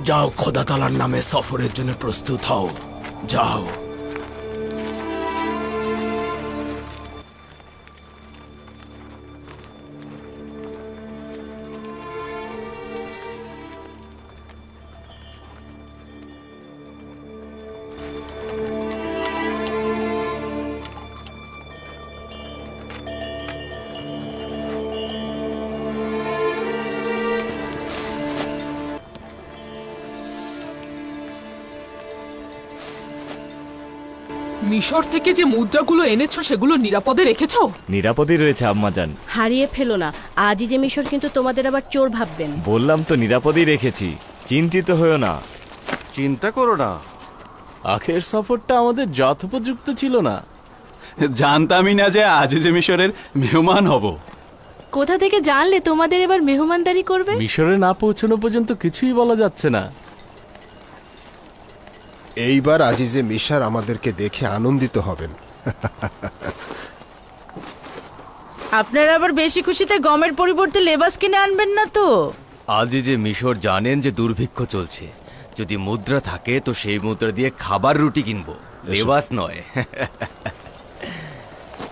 যাও, খোদা তাআলার নামে সফরের জন্য প্রস্তুত হও, যাও। মিশর থেকে যে মুদ্রাগুলো এনেছো সেগুলো নিরাপদে রেখেছো? নিরাপদই রয়েছে আম্মাজান। হারিয়ে ফেলো না, আজই যে মিশর কিন্তু তোমাদের আবার চোর ভাববেন। বললাম তো নিরাপদই রেখেছি, চিন্তিত হয়েও না। চিন্তা করো না। আখের সফরটা আমাদের যথোপযুক্ত ছিল না। জানতামই না যে আজিজে মিশরের মেহমান হব। কোথা থেকে জানলে তোমাদের এবার মেহমানদারি করবে? মিশরে না পৌঁছানো পর্যন্ত কিছুই বলা যাচ্ছে না। এইবার আজিজে মিশর আমাদেরকে দেখে আনন্দিত হবেন। আপনারা আবার বেশি খুশিতে গমের পরিবর্তে লেবাস কিনে আনবেন না তো? আজিজে মিশর জানেন যে দুর্ভিক্ষ চলছে, যদি মুদ্রা থাকে তো সেই মুদ্রা দিয়ে খাবার রুটি কিনবো, লেবাস নয়।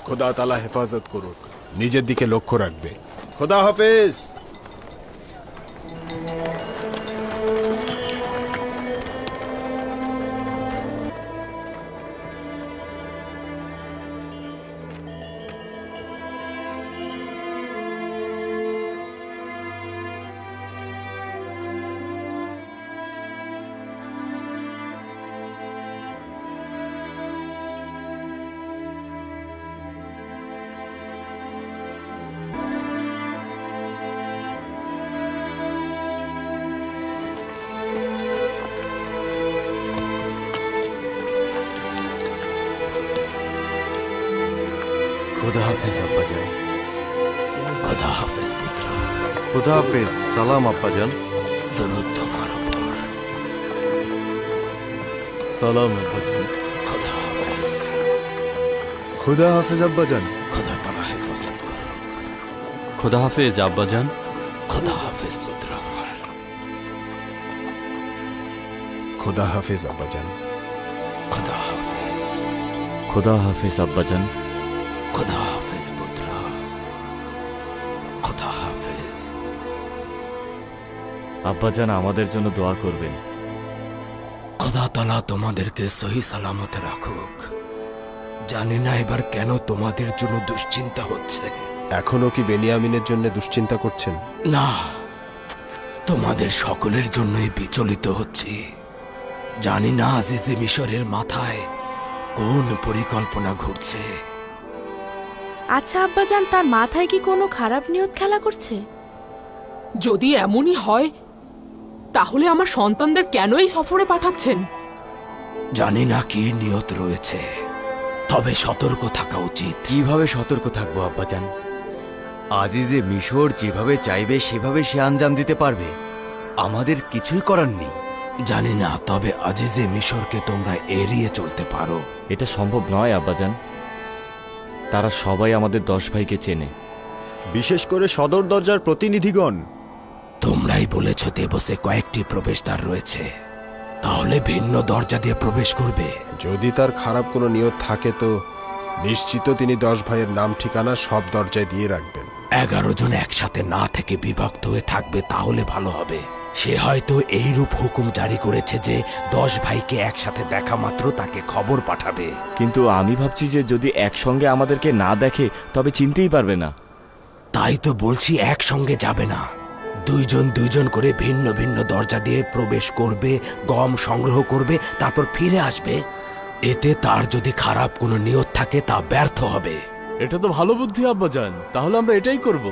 খোদা তাআলা হেফাজত করুক, নিজের দিকে লক্ষ্য রাখবে। খোদা হাফেজ। খোদা হাফেজ আব্বাজান। খোদা হাফেজ পুত্র। খোদা হাফেজ। সালাম আব্বাজান। দরুদ তোমার উপর। সালাম আব্বাজান। খোদা হাফেজ। খোদা হাফেজ আব্বাজান। খোদা তাআলা হেফাজত করুক। খোদা হাফেজ আব্বাজান। খোদা হাফেজ পুত্র আমার। খোদা হাফেজ আব্বাজান। খোদা হাফেজ। খোদা হাফেজ আব্বাজান। খোদা হাফেজ পুত্র। খোদা হাফেজ। আব্বাজান আমাদের জন্য দোয়া করবেন। খোদা তাআলা তোমাদেরকে সহি সালামতে রাখুক। জানি না এবার কেন তোমাদের জন্য দুশ্চিন্তা হচ্ছে। এখনো কি বেনিয়ামিনের জন্য দুশ্চিন্তা করছেন? না, তোমাদের সকলের জন্যই বিচলিত হচ্ছি। জানি না আজিজে মিশরের মাথায় কোন পরিকল্পনা ঘুরছে। আচ্ছা আব্বাজান, তার মাথায় কি কোনো খারাপ নিয়ত খেলা করছে? যদি এমনই হয় তাহলে আমার সন্তানদের কেন এই সফরে পাঠাচ্ছেন? জানি না কি নিয়ত রয়েছে, তবে সতর্ক থাকা উচিত। কিভাবে সতর্ক থাকবো আব্বাজান? আজিজে মিশর যেভাবে চাইবে সেভাবে সে আঞ্জাম দিতে পারবে, আমাদের কিছুই করার নেই। জানি না, তবে আজিজে মিশরকে তোমরা এড়িয়ে চলতে পারো। এটা সম্ভব নয় আব্বাজান। তারা সবাই আমাদের 10 ভাইকে চেনে, বিশেষ করে সদর দরজার প্রতিনিধিগণ। তোমরাই বলেছ দেবসে কয়েকটি প্রবেশদ্বার রয়েছে, তাহলে ভিন্ন দরজা দিয়ে প্রবেশ করবে। যদি তার খারাপ কোনো নিয়ত থাকে তো নিশ্চিত তিনি 10 ভাইয়ের নাম ঠিকানা সব দরজায় দিয়ে রাখবেন। 11 জন একসাথে না থেকে বিভক্ত হয়ে থাকবে, তাহলে ভালো হবে। সে হয়তো এইরূপ হুকুম জারি করেছে যে 10 ভাইকে একসাথে দেখা মাত্র তাকে খবর পাঠাবে। কিন্তু আমি ভাবছি যে যদি একসঙ্গে আমাদেরকে না দেখে তবে চিনতেই পারবে না। তাই তো বলছি একসঙ্গে যাবে না, দুইজন করে ভিন্ন ভিন্ন দরজা দিয়ে প্রবেশ করবে, গম সংগ্রহ করবে, তারপর ফিরে আসবে। এতে তার যদি খারাপ কোনো নিয়ত থাকে তা ব্যর্থ হবে। এটা তো ভালো বুদ্ধি আব্বাজান, তাহলে আমরা এটাই করব।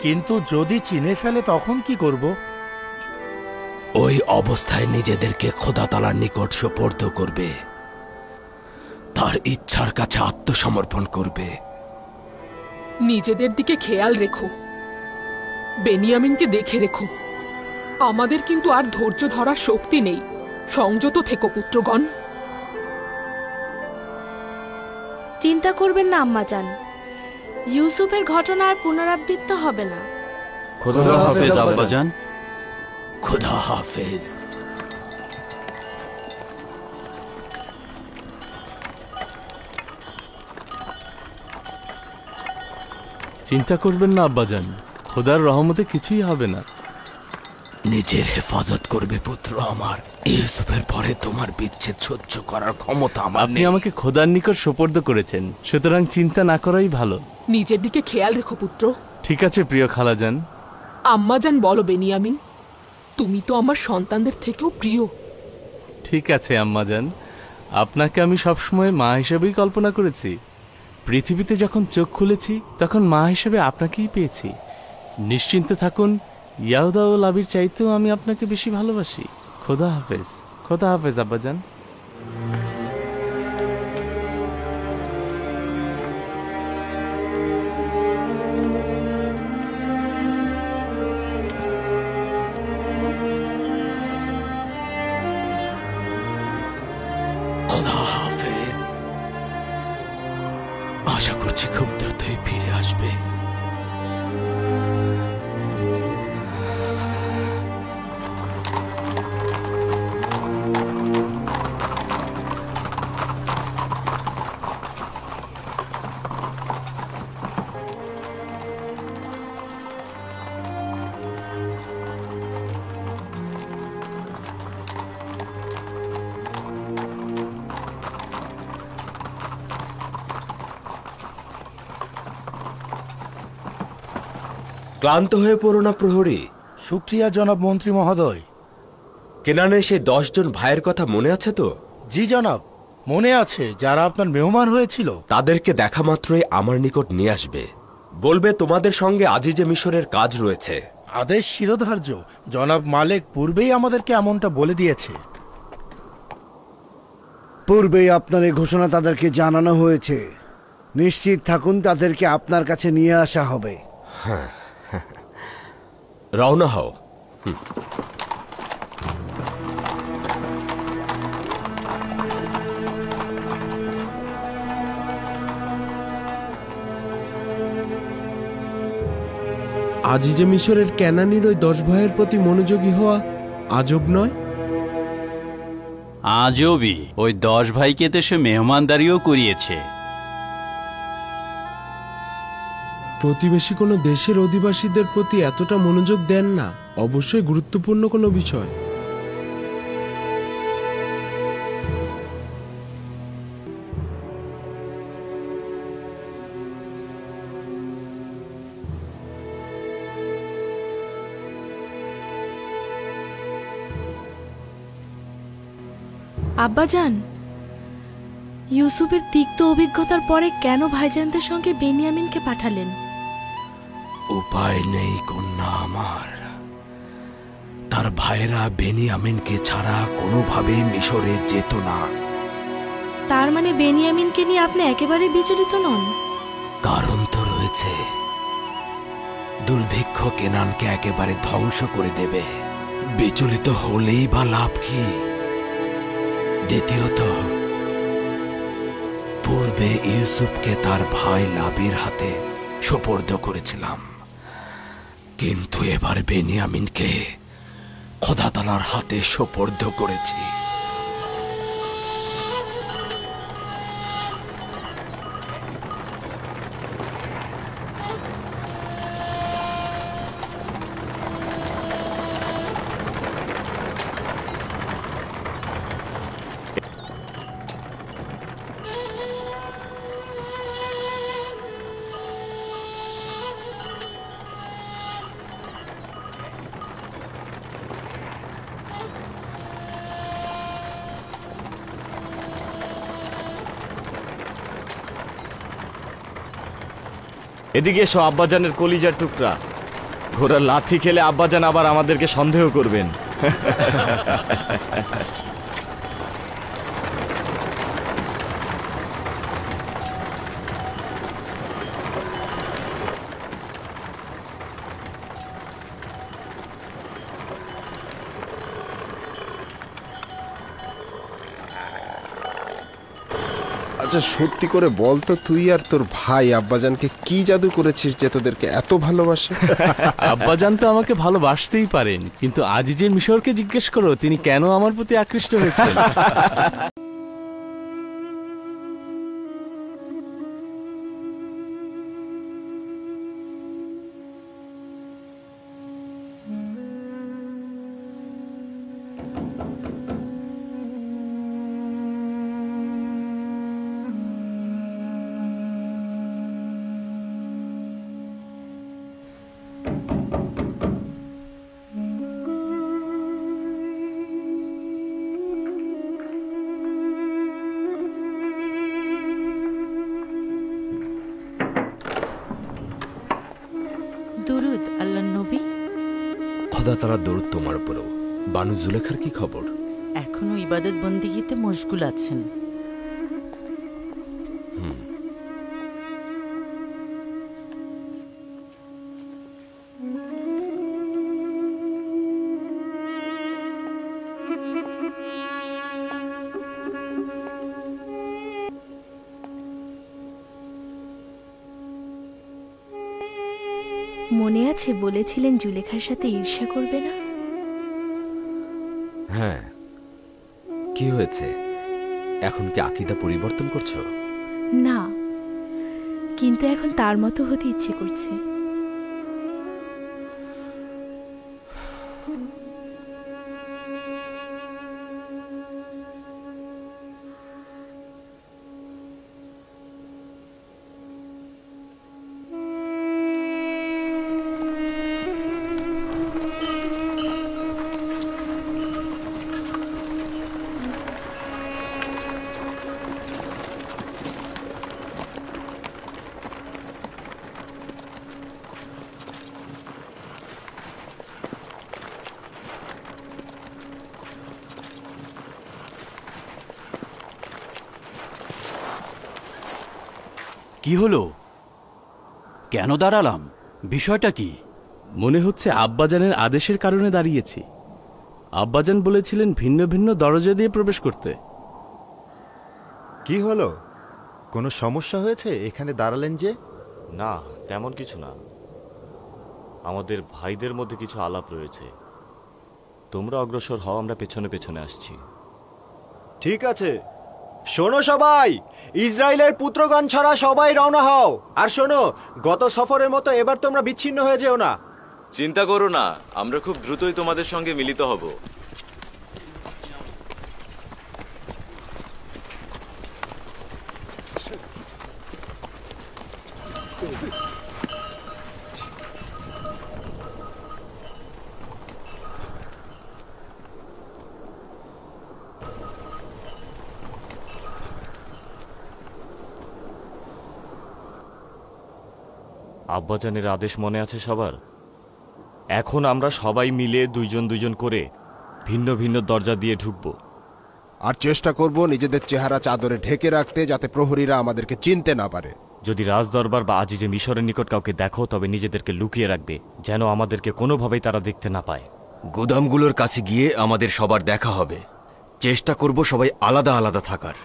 কিন্তু যদি চিনে ফেলে তখন কি করব? ওই অবস্থায় নিজেদেরকে খোদা তাআলার নিকট সুপর্দ করবে, তার ইচ্ছার কাছে আত্মসমর্পণ করবে। নিজেদের দিকে খেয়াল রেখো, বেনিয়ামিনকে দেখে রেখো। আমাদের কিন্তু আর ধৈর্য ধরার শক্তি নেই। সংযত থেকো পুত্রগণ। চিন্তা করবেন না আম্মাজান, ইউসুফের ঘটনা আর পুনরাবৃত্ত হবে না। খোদা হাফেজ আব্বাজান। খোদা হাফেজ। চিন্তা করবেন না আব্বাজান, খোদার রহমতে কিছুই হবে না। নিজের হেফাজত করবে পুত্র আমার। ইউসুফের পরে তোমার বিচ্ছেদ সহ্য করার ক্ষমতা আমার আপনি নেই। আমাকে খোদার নিকট সোপর্দ করেছেন, সুতরাং চিন্তা না করাই ভালো। নিজের দিকে খেয়াল রেখো পুত্র। ঠিক আছে প্রিয় খালাজান। আম্মাজান বলো বেনিয়ামিন, তুমি তো আমার সন্তানদের থেকেও প্রিয়। ঠিক আছে আম্মাজান, আপনাকে আমি সবসময় মা হিসেবেই কল্পনা করেছি। পৃথিবীতে যখন চোখ খুলেছি তখন মা হিসেবে আপনাকেই পেয়েছি। নিশ্চিন্তে থাকুন, ইয়াহুদা ও লাবির চাইতেও আমি আপনাকে বেশি ভালোবাসি। খোদা হাফেজ। খোদা হাফেজ আব্বাজান। খোদা হাফেজ। আশা করছি খুব দ্রুতই ফিরে আসবে। ক্লান্ত হয়ে পড়ো না প্রহরী। শুক্রিয়া জনাব মন্ত্রী মহোদয়। কেনানের সেই 10 জন ভাইয়ের কথা মনে আছে তো? জি জনাব, মনে আছে, যারা আপনার মেহমান হয়েছিল। তাদেরকে দেখা মাত্রই আমার নিকট নিয়ে আসবে। বলবে তোমাদের সঙ্গে আজিজে মিশরের কাজ রয়েছে। আদেশ শিরোধার্য। জনাব মালেক পূর্বেই আমাদেরকে এমনটা বলে দিয়েছে। পূর্বেই আপনার এই ঘোষণা তাদেরকে জানানো হয়েছে। নিশ্চিত থাকুন তাদেরকে আপনার কাছে নিয়ে আসা হবে। হ্যাঁ, রওনা হও। আজিজে মিশরের ক্যানানির ওই 10 ভাইয়ের প্রতি মনোযোগী হওয়া আজব নয়? আজবই। ওই 10 ভাইকে তো সে মেহমানদারিও করিয়েছে। প্রতিবেশী কোনো দেশের অধিবাসীদের প্রতি এতটা মনোযোগ দেন না, অবশ্যই গুরুত্বপূর্ণ কোনো বিষয়। আব্বাজান, ইউসুফের তিক্ত অভিজ্ঞতার পরে কেন ভাইজানদের সঙ্গে বেনিয়ামিনকে পাঠালেন? উপায় নেই কন্যা আমার। তার ভাইরা বেনিয়ামিনকে ছাড়া কোনোভাবেই মিশরে যেত না। তার মানে বেনিয়ামিনকে নিয়ে আপনি একেবারে বিচলিত নন? কারণ তো রয়েছে। দুর্ভিক্ষ কেনানকে একেবারে ধ্বংস করে দেবে। বিচলিত হলেই বা লাভ কি? দ্বিতীয়ত, পূর্বে ইউসুফকে তার ভাই লাবির হাতে সোপর্দ করেছিলাম, কিন্তু এবার বেনিয়ামিনকে খোদা তাআলার হাতে সোপর্দ করেছি। এদিকে এসো আব্বাজানের কলিজার টুকরা। ঘোড়ার লাথি খেলে আব্বাজান আবার আমাদেরকে সন্দেহ করবেন। আচ্ছা সত্যি করে বল তো, তুই আর তোর ভাই আব্বাজানকে কি জাদু করেছিস যে তোদেরকে এত ভালোবাসে? আব্বাজান তো আমাকে ভালোবাসতেই পারেন, কিন্তু আজিজের মিশরকে জিজ্ঞেস করো তিনি কেন আমার প্রতি আকৃষ্ট হয়েছেন। দুরুদ আল্লাহ নবী। খোদা তাআলা দরুদ তোমার উপরও। বানু জুলেখার কি খবর? এখনো ইবাদত বন্দিগিতে মশগুল আছেন। মনে আছে বলেছিলেন জুলেখার সাথে ঈর্ষা করবে না? হ্যাঁ, কি হয়েছে? এখন কি আকীদা পরিবর্তন করছো? না, কিন্তু এখন তার মতো হতে ইচ্ছে করছে। কি হলো? কেন দাঁড়ালাম? বিষয়টা কি? মনে হচ্ছে আব্বাজানের আদেশের কারণে দাঁড়িয়েছি। আব্বাজান বলেছিলেন ভিন্ন ভিন্ন দরজা দিয়ে প্রবেশ করতে। কি হলো? কোনো সমস্যা হয়েছে? এখানে দাঁড়ালেন যে? না, তেমন কিছু না। আমাদের ভাইদের মধ্যে কিছু আলাপ রয়েছে। তোমরা অগ্রসর হও, আমরা পেছনে পেছনে আসছি। ঠিক আছে, শোনো সবাই, ইসরায়েলের পুত্রগণ ছাড়া সবাই রওনা হও। আর শোনো, গত সফরের মতো এবার তোমরা বিচ্ছিন্ন হয়ে যেও না। চিন্তা করো না, আমরা খুব দ্রুতই তোমাদের সঙ্গে মিলিত হব। আব্বাজানের আদেশ মনে আছে সবার? এখন আমরা সবাই মিলে দুইজন দুইজন করে ভিন্ন ভিন্ন দরজা দিয়ে ঢুকব। আর চেষ্টা করব নিজেদের চেহারা চাদরে ঢেকে রাখতে, যাতে প্রহরীরা আমাদেরকে চিনতে না পারে। যদি রাজদরবার বা আজিজে মিশরের নিকট কাউকে দেখো, তবে নিজেদেরকে লুকিয়ে রাখবে, যেন আমাদেরকে কোনোভাবেই তারা দেখতে না পায়। গুদামগুলোর কাছে গিয়ে আমাদের সবার দেখা হবে। চেষ্টা করব সবাই আলাদা আলাদা থাকার।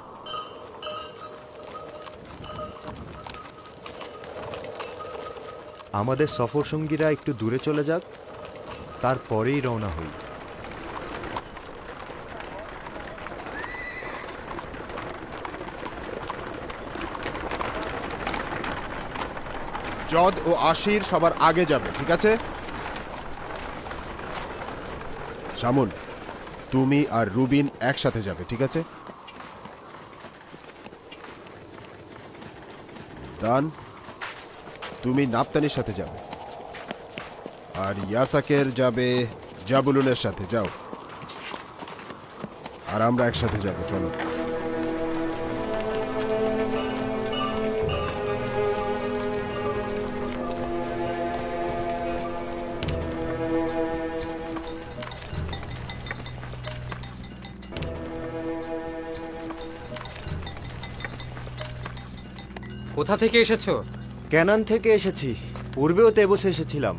আমাদের সফর সঙ্গীরা একটু দূরে চলে যাক, তারপরেই রওনা হই। জদ ও আশির সবার আগে যাবে, ঠিক আছে? শামুন, তুমি আর রুবিন একসাথে যাবে, ঠিক আছে? দান, তুমি নাপতানির সাথে যাবে, আর ইয়াসাকের যাবে জাবুলুনের সাথে। যাও, আর আমরা একসাথে যাবো, চলো। কোথা থেকে এসেছো? ক্যানান থেকে এসেছি, পূর্বেও তেবসে এসেছিলাম।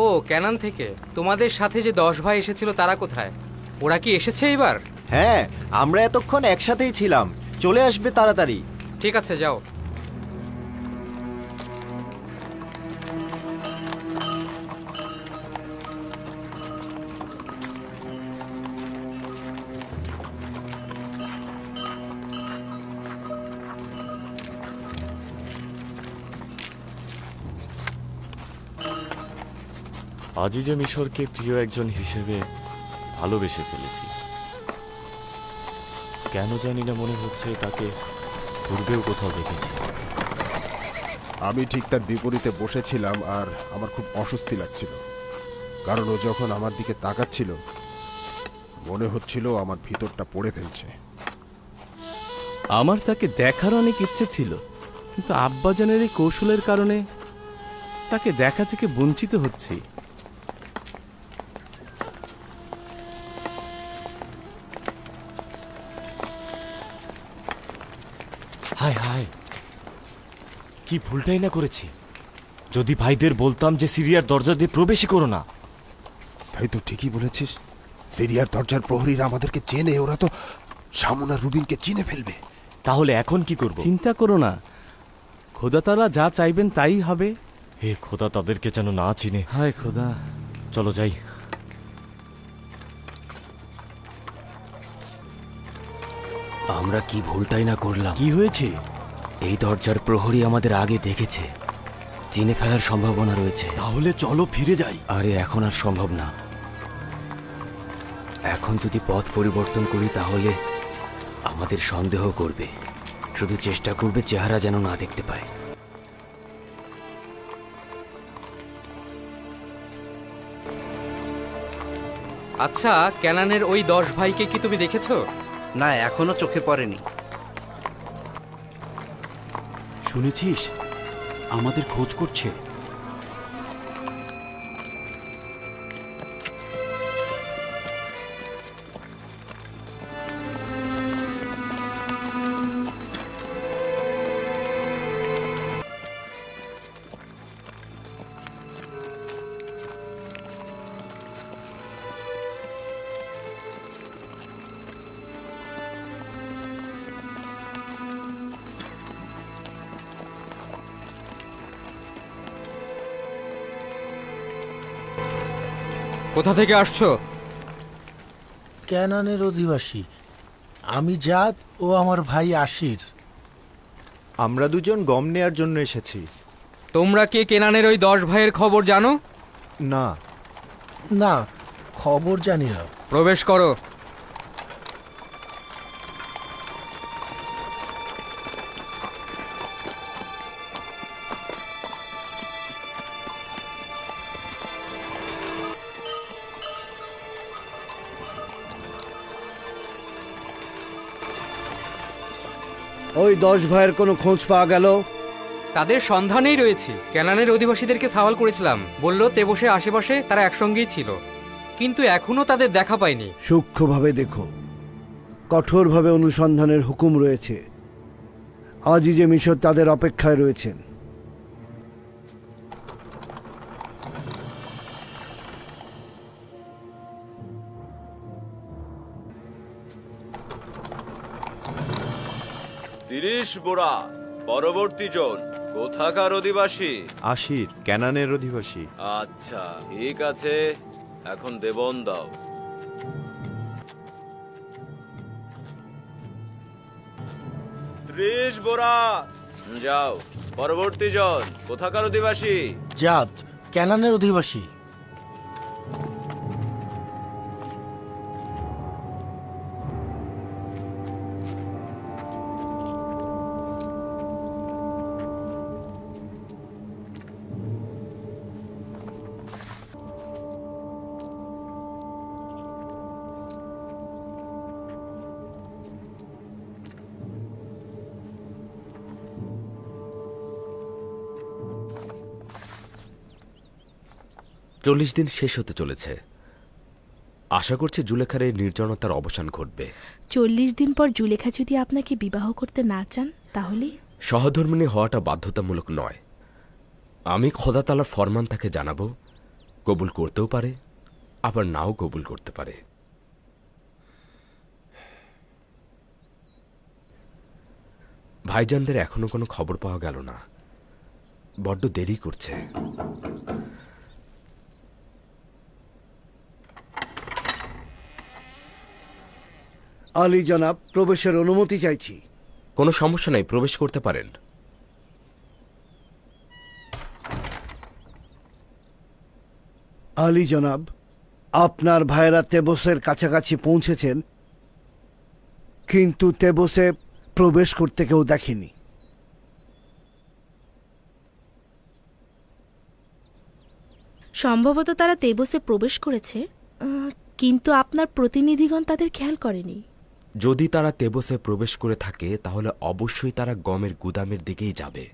ও, ক্যানান থেকে। তোমাদের সাথে যে 10 ভাই এসেছিল তারা কোথায়? ওরা কি এসেছে এবার? হ্যাঁ, আমরা এতক্ষণ একসাথেই ছিলাম, চলে আসবে তাড়াতাড়ি। ঠিক আছে, যাও। আজিজে মিশরকে প্রিয় একজন হিসেবে ভালোবেসে ফেলেছি। কেন জানি না মনে হচ্ছে তাকে পূর্বেও কোথাও দেখেছি। আমি ঠিক তার বিপরীতে বসেছিলাম আর আমার খুব অস্বস্তি লাগছিল, কারণ ও যখন আমার দিকে তাকাচ্ছিল মনে হচ্ছিল আমার ভিতরটা পড়ে ফেলছে। আমার তাকে দেখার অনেক ইচ্ছে ছিল, কিন্তু আব্বাজানের এই কৌশলের কারণে তাকে দেখা থেকে বঞ্চিত হচ্ছি। হায় হায়, কি ভুলটাই না করেছি। যদি ভাইদের বলতাম যে সিরিয়ার দরজা দিয়ে প্রবেশই করো না। তাই তো, ঠিকই বলেছিস। সিরিয়ার দরজার প্রহরীরা আমাদেরকে চেনে, ওরা তো শামুন আর রুবিনকে চিনে ফেলবে। তাহলে এখন কি করব? চিন্তা করো না, খোদা তাআলা যা চাইবেন তাই হবে। হে খোদা, তাদেরকে যেন না চিনে। হায় খোদা। চলো যাই। আমরা কি ভুলটাই না করলাম। কি হয়েছে? এই দরজার প্রহরী আমাদের আগে দেখেছে, চিনে ফেলার সম্ভাবনা রয়েছে। তাহলে চলো ফিরে যাই। আরে এখন আর সম্ভব না। এখন যদি পথ পরিবর্তন করি তাহলে আমাদের সন্দেহ করবে, শুধু চেষ্টা করবে চেহারা যেন না দেখতে পায়। আচ্ছা, ক্যানানের ওই 10 ভাইকে কি তুমি দেখেছো? না, এখনো চোখে পড়েনি। শুনেছিস আমাদের খোঁজ করছে। কোথা থেকে আসছো? ক্যানানের অধিবাসী আমি জাত ও আমার ভাই আশির। আমরা দুজন গম নেয়ার জন্য এসেছি। তোমরা কি কেনানের ওই 10 ভাইয়ের খবর জানো? না। না, খবর জানি না। প্রবেশ করো। ওই 10 ভাইয়ের কোনো খোঁজ পাওয়া গেল? তাদের সন্ধানেই রয়েছি। ক্যানানের অধিবাসীদেরকে সওয়াল করেছিলাম, বলল তেবসে আশেপাশে তারা একসঙ্গেই ছিল, কিন্তু এখনো তাদের দেখা পাইনি। সূক্ষ্মভাবে দেখো, কঠোরভাবে অনুসন্ধানের হুকুম রয়েছে। আজিজে মিশর তাদের অপেক্ষায় রয়েছেন। বোরা পরবর্তী জন কোথাকার অধিবাসী? আশির, ক্যানানের অধিবাসী। আচ্ছা, ঠিক আছে, এখন দেবন দাও। 30 বোরা। যাও। পরবর্তী জন কোথাকার অধিবাসী? জাত, ক্যানানের অধিবাসী। চল্লিশ দিন শেষ হতে চলেছে। আশা করছি জুলেখার এই নির্জনতার অবসান ঘটবে। 40 দিন পর জুলেখা যদি আপনাকে বিবাহ করতে না চান তাহলে? সহধর্মিণী হওয়াটা বাধ্যতামূলক নয়। আমি খোদা তাআলার ফরমান তাকে জানাবো, কবুল করতেও পারে আবার নাও কবুল করতে পারে। ভাইজানদের এখনো কোনো খবর পাওয়া গেল না, বড্ড দেরি করছে। আলী জনাব, প্রবেশের অনুমতি চাইছি। কোনো সমস্যা নেই, প্রবেশ করতে পারেন। আলী জনাব, আপনার ভাইয়েরা তেবসের কাছাকাছি পৌঁছেছেন, কিন্তু তেবসে প্রবেশ করতে কেউ দেখেনি। সম্ভবত তারা তেবসে প্রবেশ করেছে, কিন্তু আপনার প্রতিনিধিগণ তাদের খেয়াল করেনি। যদি তারা তেবসে প্রবেশ করে থাকে তাহলে অবশ্যই তারা গমের গুদামের দিকেই যাবে।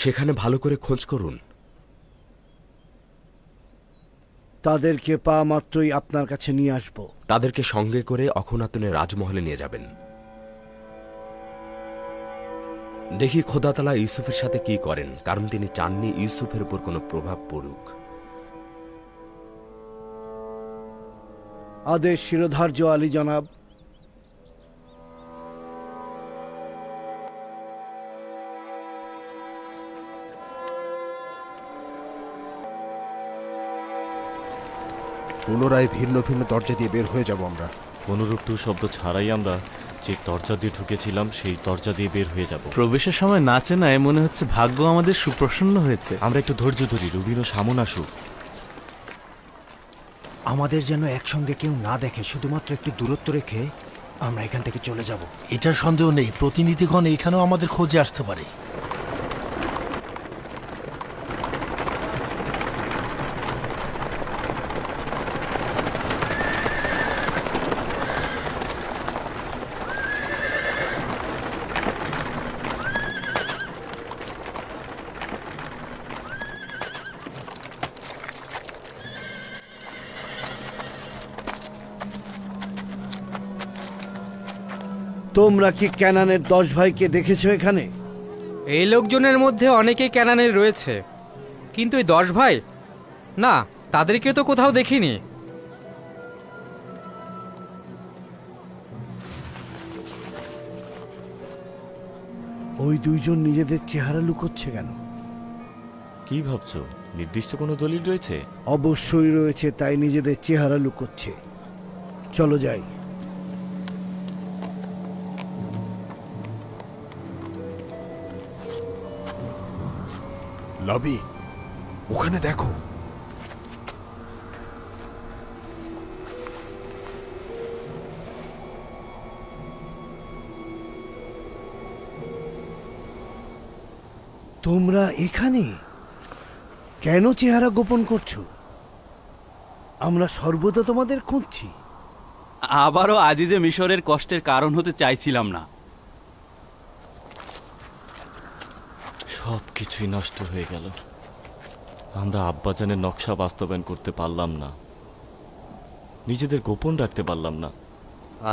সেখানে ভালো করে খোঁজ করুন। তাদেরকে পাওয়া মাত্রই আপনার কাছে নিয়ে আসব। তাদেরকে সঙ্গে করে অখনাতুনের রাজমহলে নিয়ে যাবেন। দেখি খোদা তাআলা ইউসুফের সাথে কি করেন, কারণ তিনি চাননি ইউসুফের উপর কোনো প্রভাব পড়ুক। আদেশ শিরোধার্য আলী জনাব। পুনরায় ভিন্ন ভিন্ন দরজা দিয়ে বের হয়ে যাব আমরা। পুনরুক্ত শব্দ ছাড়াই আমরা যে দরজা দিয়ে ঢুকেছিলাম সেই দরজা দিয়ে বের হয়ে যাব। প্রবেশের সময় না চেনায় মনে হচ্ছে ভাগ্য আমাদের সুপ্রসন্ন হয়েছে। আমরা একটু ধৈর্য ধরি, রুবিনও সামন আসুক। আমাদের যেন একসঙ্গে কেউ না দেখে, শুধুমাত্র একটু দূরত্ব রেখে আমরা এখান থেকে চলে যাব। এটার সন্দেহ নেই, প্রতিনিধিগণ এখানেও আমাদের খোঁজে আসতে পারে। তোমরা কি ক্যানানের 10 ভাইকে দেখেছো এখানে? এই লোকজনের মধ্যে অনেকেই ক্যানানের রয়েছে, কিন্তু এই 10 ভাই না, তাদেরকে তো কোথাও দেখিনি। ওই দুইজন নিজেদের চেহারা লুকোচ্ছে কেন? কি ভাবছো, নির্দিষ্ট কোনো দলিল রয়েছে? অবশ্যই রয়েছে, তাই নিজেদের চেহারা লুকোচ্ছে। চলো যাই। লবি, ওখানে দেখো। তোমরা এখানে কেন চেহারা গোপন করছো? আমরা সর্বদা তোমাদের খুঁজছি। আবারও আজিজে মিশরের কষ্টের কারণ হতে চাইছিলাম না। সব কিছুই নষ্ট হয়ে গেল। আমরা আব্বাজানের নকশা বাস্তবায়ন করতে পারলাম না, নিজেদের গোপন রাখতে পারলাম না।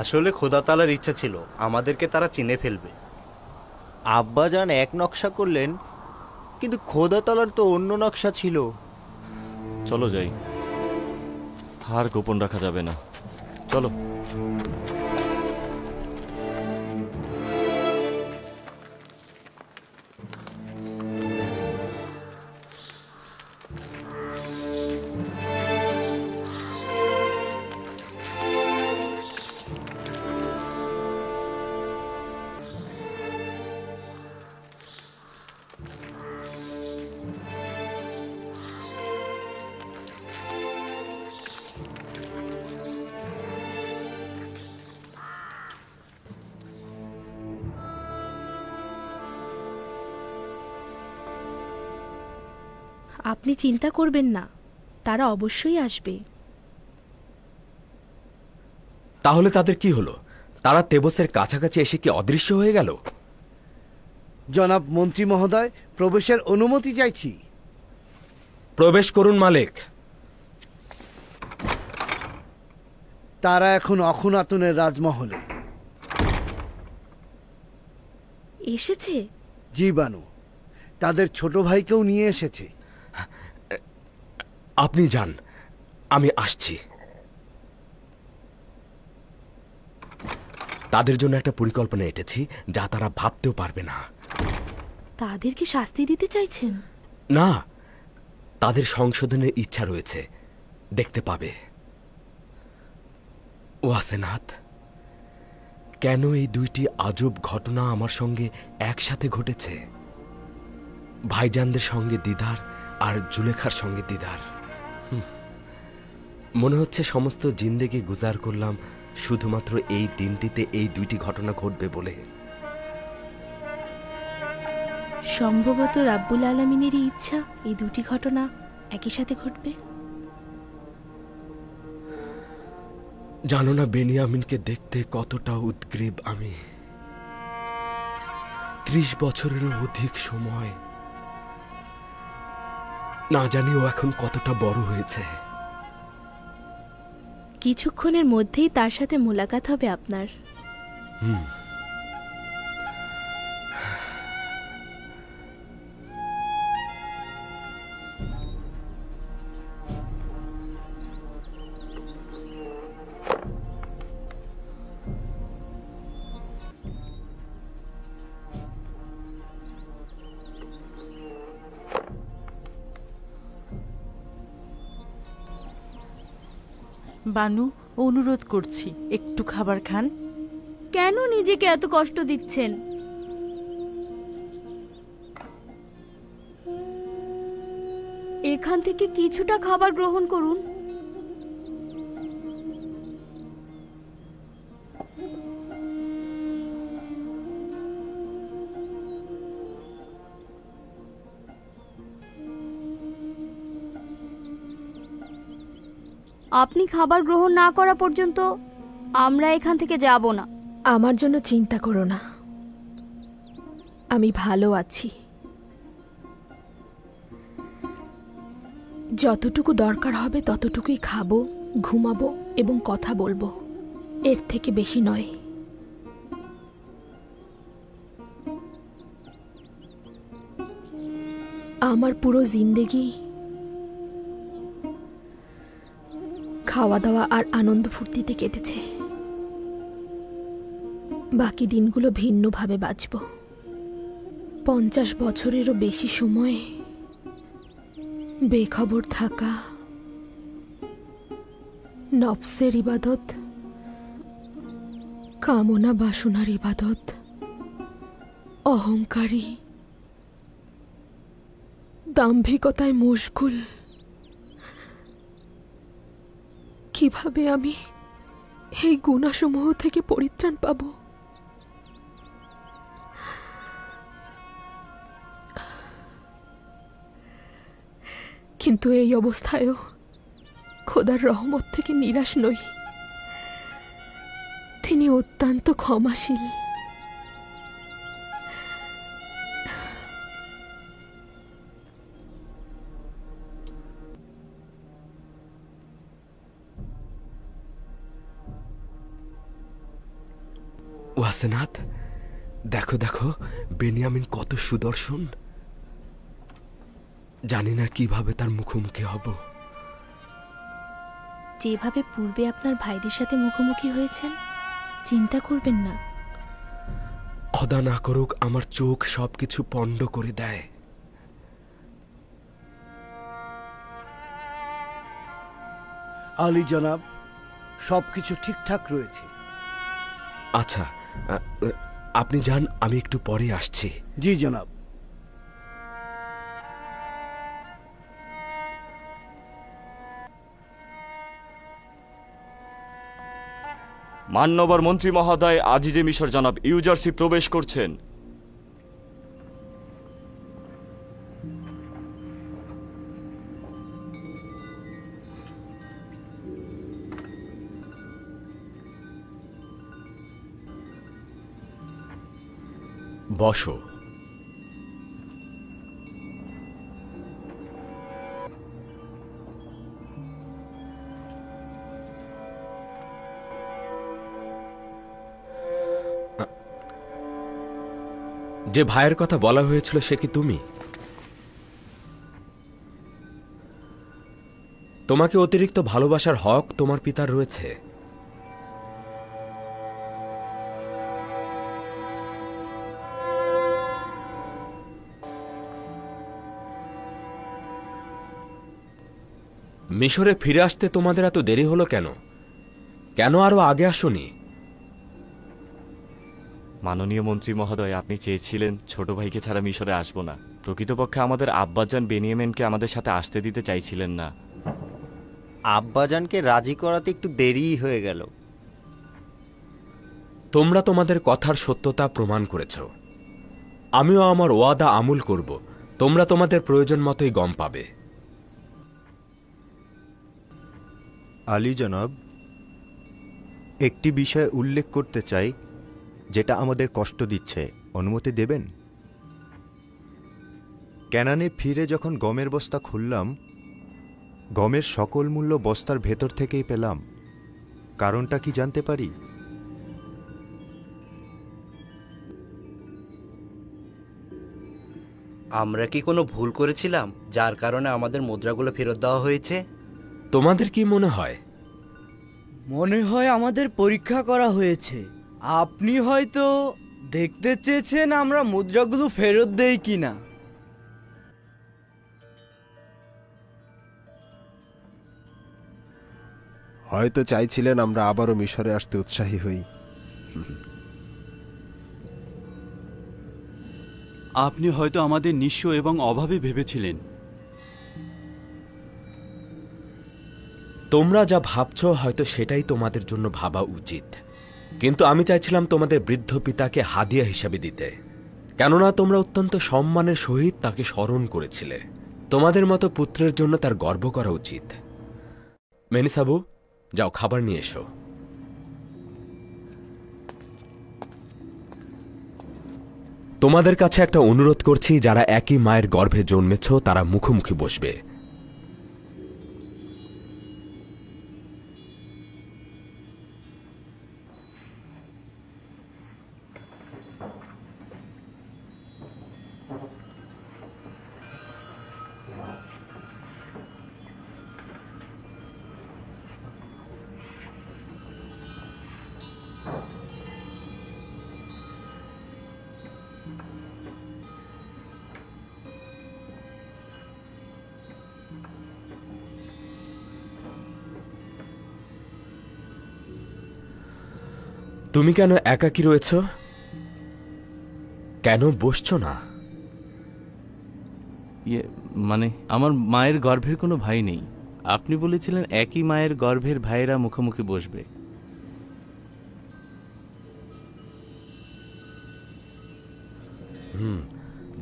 আসলে খোদা তাআলার ইচ্ছা ছিল আমাদেরকে তারা চিনে ফেলবে। আব্বাজান এক নকশা করলেন, কিন্তু খোদা তাআলার তো অন্য নকশা ছিল। চলো যাই, আর গোপন রাখা যাবে না। চলো। আপনি চিন্তা করবেন না, তারা অবশ্যই আসবে। তাহলে তাদের কি হলো? তারা তেবসের কাছাকাছি এসে কি অদৃশ্য হয়ে গেল? জনাব মন্ত্রী মহোদয়, প্রবেশের অনুমতি চাইছি। প্রবেশ করুন মালিক। তারা এখন অখুনাতুনের রাজমহলে এসেছে? জি বানু, তাদের ছোট ভাইকেও নিয়ে এসেছে। আপনি যান, আমি আসছি। তাদের জন্য একটা পরিকল্পনা এঁটেছি যা তারা ভাবতেও পারবে না। তাদেরকে শাস্তি দিতে চাইছেন? না, তাদের সংশোধনের ইচ্ছা রয়েছে, দেখতে পাবে। ওয়াসেনাথ, কেন এই দুইটি আজব ঘটনা আমার সঙ্গে একসাথে ঘটেছে? ভাইজানদের সঙ্গে দিদার আর জুলেখার সঙ্গে দিদার। মনে হচ্ছে সমস্ত জিন্দেগি গুজার করলাম শুধুমাত্র এই দিনটিতে এই দুইটি ঘটনা ঘটবে বলে। সম্ভবত রাব্বুল আলামিনেরই ইচ্ছা এই দুটি ঘটনা একই সাথে ঘটবে। জানো না বেনিয়ামিনকে দেখতে কতটা উদ্গ্রীব আমি। 30 বছরেরও অধিক সময়, না জানি ও এখন কতটা বড় হয়েছে। কিছুক্ষণের মধ্যেই তার সাথে মোলাকাত হবে আপনার। বানু, অনুরোধ করছি একটু খাবার খান। কেন নিজেকে এত কষ্ট দিচ্ছেন? এখান থেকে কিছুটা খাবার গ্রহণ করুন। আপনি খাবার গ্রহণ না করা পর্যন্ত আমরা এখান থেকে যাব না। আমার জন্য চিন্তা করো না, আমি ভালো আছি। যতটুকু দরকার হবে ততটুকুই খাবো, ঘুমাবো এবং কথা বলবো, এর থেকে বেশি নয়। আমার পুরো জিন্দেগি খাওয়া দাওয়া আর আনন্দ ফুর্তিতে কেটেছে। বাকি দিনগুলো ভিন্নভাবে বাঁচব। 50 বছরেরও বেশি সময় বেখবর থাকা, নফসের ইবাদত, কামনা বাসনার ইবাদত, অহংকারী, দাম্ভিকতায় মশগুল। কিভাবে আমি এই গুণাসমূহ থেকে পরিত্রাণ পাব? কিন্তু এই অবস্থায়ও খোদার রহমত থেকে নিরাশ নই। তিনি অত্যন্ত ক্ষমাশীল। ওয়াসেনাথ, দেখো দেখো বেনিয়ামিন কত সুদর্শন। জানি না কিভাবে তার মুখোমুখি হব। যেভাবে পূর্বে আপনার ভাইদের সাথে মুখোমুখি হয়েছেন, চিন্তা করবেন না। খোদা না করুক আমার চোখ সবকিছু পণ্ড করে দেয়। আলী জনাব, সবকিছু ঠিকঠাক রয়েছে। আচ্ছা, আপনি যান, আমি একটু পরে আসছি। জি জনাব। মান্যবর মন্ত্রী মহোদয় আজিজে মিশর জনাব ইউজারসি প্রবেশ করছেন। বসো। যে ভাইয়ের কথা বলা হয়েছিল সে কি তুমি? তোমাকে অতিরিক্ত ভালোবাসার হক তোমার পিতার রয়েছে। মিশরে ফিরে আসতে তোমাদের এত দেরি হলো কেন? কেন আরো আগে আসোনি? মাননীয় মন্ত্রী মহোদয়, আপনি চেয়েছিলেন ছোট ভাইকে ছাড়া মিশরে আসবো না। প্রকৃতপক্ষে আমাদের আব্বাজান বেনিয়ামিনকে আমাদের সাথে আসতে দিতে চাইছিলেন না। আব্বাজানকে রাজি করাতে একটু দেরিই হয়ে গেল। তোমরা তোমাদের কথার সত্যতা প্রমাণ করেছ। আমিও আমার ওয়াদা আমল করব। তোমরা তোমাদের প্রয়োজন মতোই গম পাবে। আলী জনাব, একটি বিষয় উল্লেখ করতে চাই যেটা আমাদের কষ্ট দিচ্ছে। অনুমতি দেবেন? ক্যানানে ফিরে যখন গমের বস্তা খুললাম, গমের সকল মূল্য বস্তার ভেতর থেকেই পেলাম। কারণটা কি জানতে পারি? আমরা কি কোনো ভুল করেছিলাম যার কারণে আমাদের মুদ্রাগুলো ফেরত দেওয়া হয়েছে? তোমাদের কি মনে হয়? মনে হয় আমাদের পরীক্ষা করা হয়েছে। আপনি হয়তো দেখতে চেয়েছেন আমরা মুদ্রাগুলো ফেরত দেই কিনা। হয়তো চাইছিলেন আমরা আবারও মিশরে আসতে উৎসাহী হই। আপনি হয়তো আমাদের নিঃস্ব এবং অভাবী ভেবেছিলেন। তোমরা যা ভাবছ হয়তো সেটাই তোমাদের জন্য ভাবা উচিত, কিন্তু আমি চাইছিলাম তোমাদের বৃদ্ধ পিতাকে হাদিয়া হিসাবে দিতে, কেননা তোমরা অত্যন্ত সম্মানের সহিত তাকে স্মরণ করেছিলে। তোমাদের মতো পুত্রের জন্য তার গর্ব করা উচিত। মেনিসাবু, যাও খাবার নিয়ে এসো। তোমাদের কাছে একটা অনুরোধ করছি, যারা একই মায়ের গর্ভে জন্মেছ তারা মুখোমুখি বসবে। তুমি কেন একাকী রয়েছ? কেন বসছো না? মানে আমার মায়ের গর্ভের কোনো ভাই নেই। আপনি বলেছিলেন একই মায়ের গর্ভের ভাইয়েরা মুখোমুখি বসবে।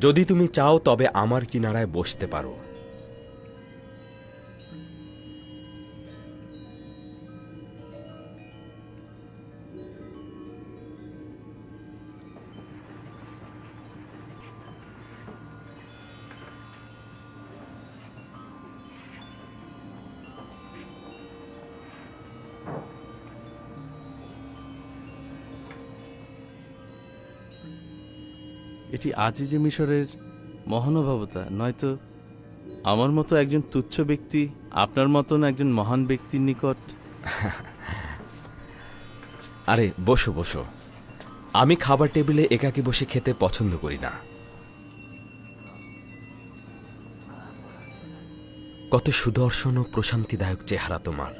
যদি তুমি চাও তবে আমার কিনারায় বসতে পারো। এটি আজিজে মিশরের মহানুভবতা, নয়তো আমার মতো একজন তুচ্ছ ব্যক্তি আপনার মতন একজন মহান ব্যক্তির নিকট। আরে বসো বসো। আমি খাবার টেবিলে একাকী বসে খেতে পছন্দ করি না। কত সুদর্শন ও প্রশান্তিদায়ক চেহারা তোমার।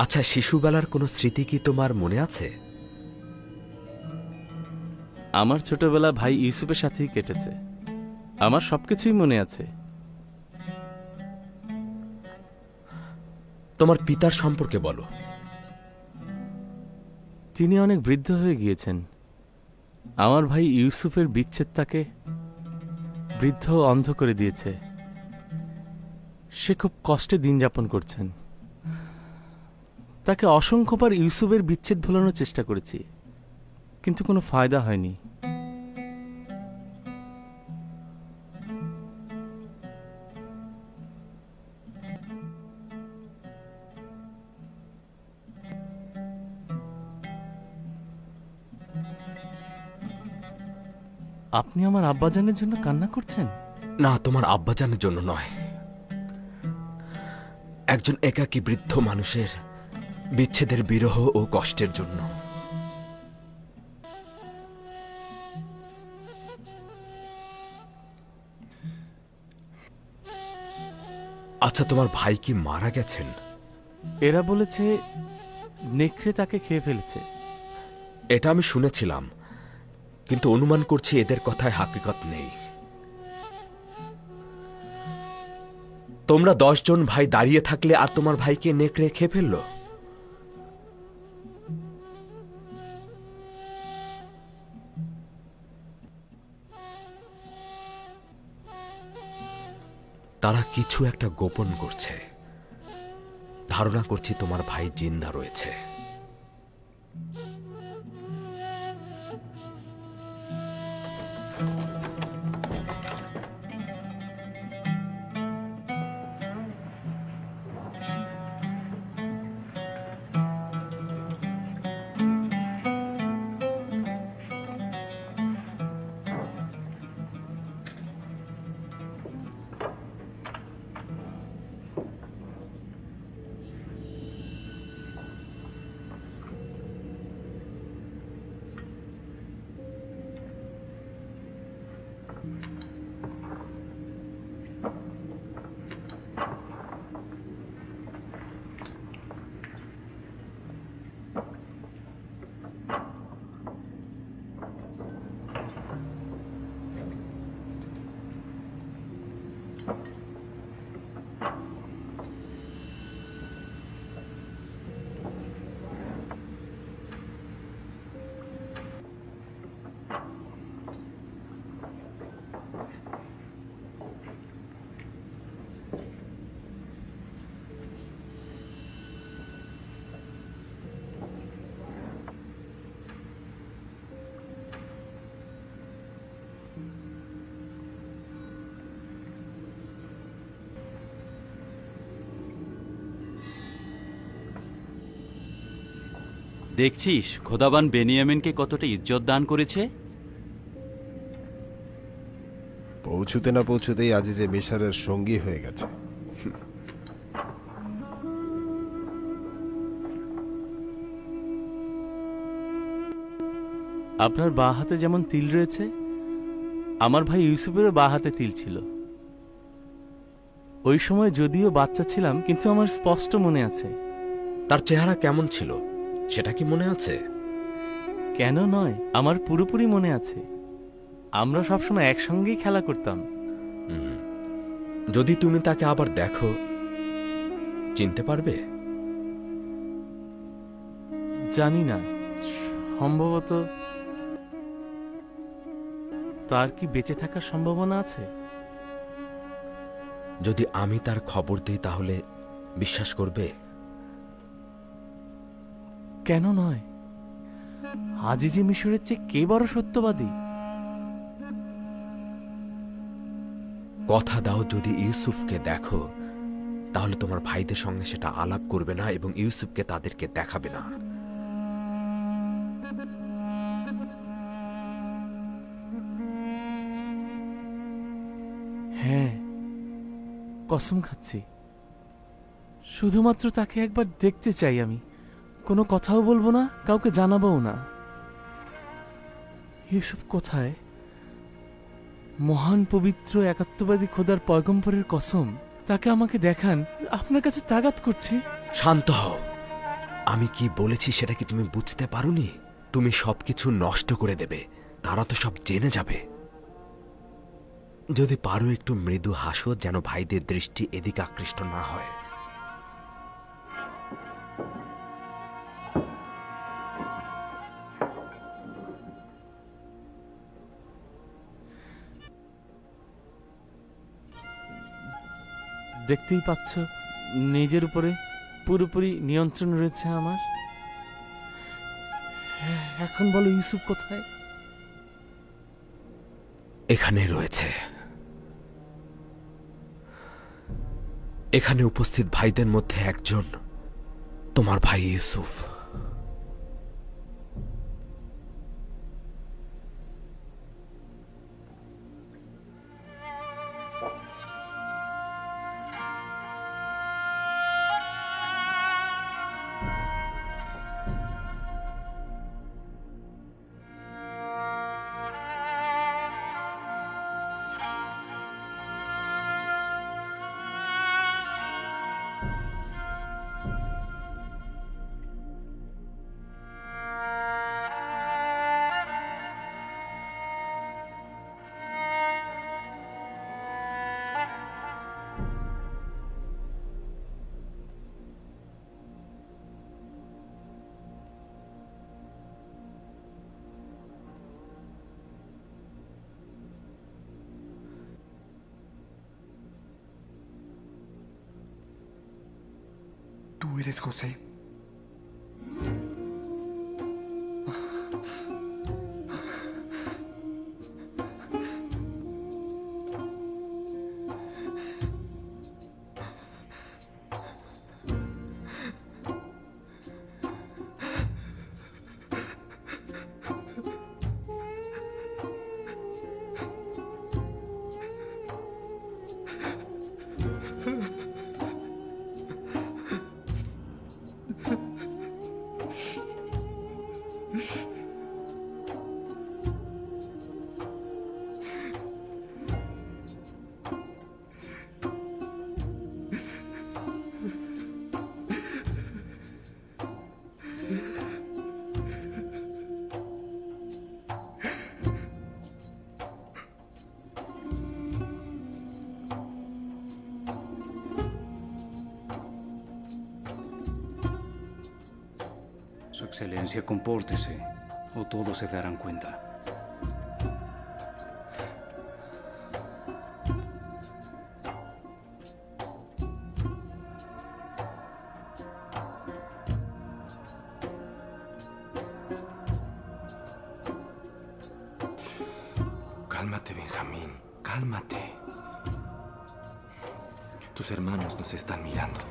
আচ্ছা, শিশুবেলার কোনো স্মৃতি কি তোমার মনে আছে? আমার ছোটবেলা ভাই ইউসুফের সাথেই কেটেছে। আমার সবকিছুই মনে আছে। তোমার পিতার সম্পর্কে বলো। তিনি অনেক বৃদ্ধ হয়ে গিয়েছেন। আমার ভাই ইউসুফের বিচ্ছেদ তাকে বৃদ্ধ ও অন্ধ করে দিয়েছে। সে খুব কষ্টে দিন যাপন করছেন। তাকে অসংখ্যবার ইউসুফের বিচ্ছেদ ভোলানোর চেষ্টা করেছি, কিন্তু কোনো ফায়দা হয়নি। আপনি আমার আব্বাজানের জন্য কান্না করছেন? না, তোমার আব্বাজানের জন্য নয়, একজন একাকী বৃদ্ধ মানুষের বিচ্ছেদের বিরহ ও কষ্টের জন্য। আচ্ছা, তোমার ভাই কি মারা গেছেন? এরা বলেছে নেকড়ে তাকে খেয়ে ফেলেছে। এটা আমি শুনেছিলাম, কিন্তু অনুমান করছি এদের কথায় হাকিকত নেই। তোমরা 10 জন ভাই দাঁড়িয়ে থাকলে আর তোমার ভাইকে নেকড়ে খেয়ে ফেললো? তারা কিছু একটা গোপন করছে। ধারণা করছি তোমার ভাই জিন্দা রয়েছে। দেখছিস খোদাবান বেনিয়ামিনকে কতটা ইজ্জত দান করেছে। পৌঁছুতে না পৌঁছুতেই আজিজে মিশরের সঙ্গী হয়ে গেছে। আপনার বাঁ হাতে যেমন তিল রয়েছে, আমার ভাই ইউসুফেরও বাঁ হাতে তিল ছিল। ওই সময় যদিও বাচ্চা ছিলাম, কিন্তু আমার স্পষ্ট মনে আছে। তার চেহারা কেমন ছিল সেটা কি মনে আছে? কেন নয়, আমার পুরোপুরি মনে আছে। আমরা সবসময় একসঙ্গেই খেলা করতাম। যদি তুমি তাকে আবার দেখো, চিনতে পারবে? জানি না, সম্ভবত। তার কি বেঁচে থাকার সম্ভাবনা আছে? যদি আমি তার খবর দিই তাহলে বিশ্বাস করবে? কেন নয়? আজিজে মিশরের চেয়ে কে বড় সত্যবাদী? কথা দাও, যদি ইউসুফকে দেখো তাহলে তোমার ভাইদের সঙ্গে সেটা আলাপ করবে না এবং ইউসুফকে তাদেরকে দেখাবে না। হ্যাঁ, কসম খাচ্ছি। শুধুমাত্র তাকে একবার দেখতে চাই আমি। কোনো কথাও বলবো না, কাউকে জানাবও না। ইউসুফ কোথায়? মহান পবিত্র একাত্মবাদী খোদার পয়গম্বরের কসম, তাকে আমাকে দেখান। আপনার কাছে তাগাত করছি। শান্ত হও। আমি কি বলেছি সেটা কি তুমি বুঝতে পারোনি? তুমি সবকিছু নষ্ট করে দেবে, তারা তো সব জেনে যাবে। যদি পারো একটু মৃদু হাসো, যেন ভাইদের দৃষ্টি এদিকে আকৃষ্ট না হয়। দেখতেই পাচ্ছ, নিজের উপরে পুরোপুরি নিয়ন্ত্রণ রয়েছে আমার। এখন বলো, ইউসুফ কোথায়? এখানে রয়েছে। এখানে উপস্থিত ভাইদের মধ্যে একজন তোমার ভাই Yusuf. ¿Tú eres José? Su Excelencia, compórtese o todos se darán cuenta. Cálmate, Benjamín, cálmate. Tus hermanos nos están mirando.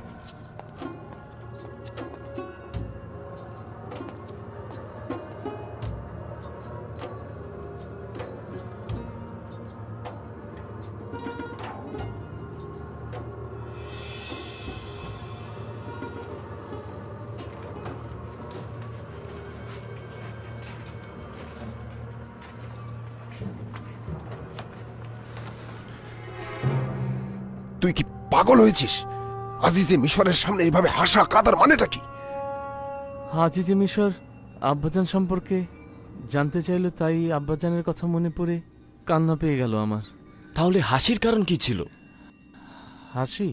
তুই কি পাগল হয়েছিস? আজিজে মিশরের সামনে এভাবে হাসা কাদার মানেটা কি? আজিজে মিশর আব্বাজান সম্পর্কে জানতে চাইলো, তাই আব্বাজানের কথা মনে পড়ে কান্না পেয়ে গেল আমার। তাহলে হাসির কারণ কি ছিল? হাসি?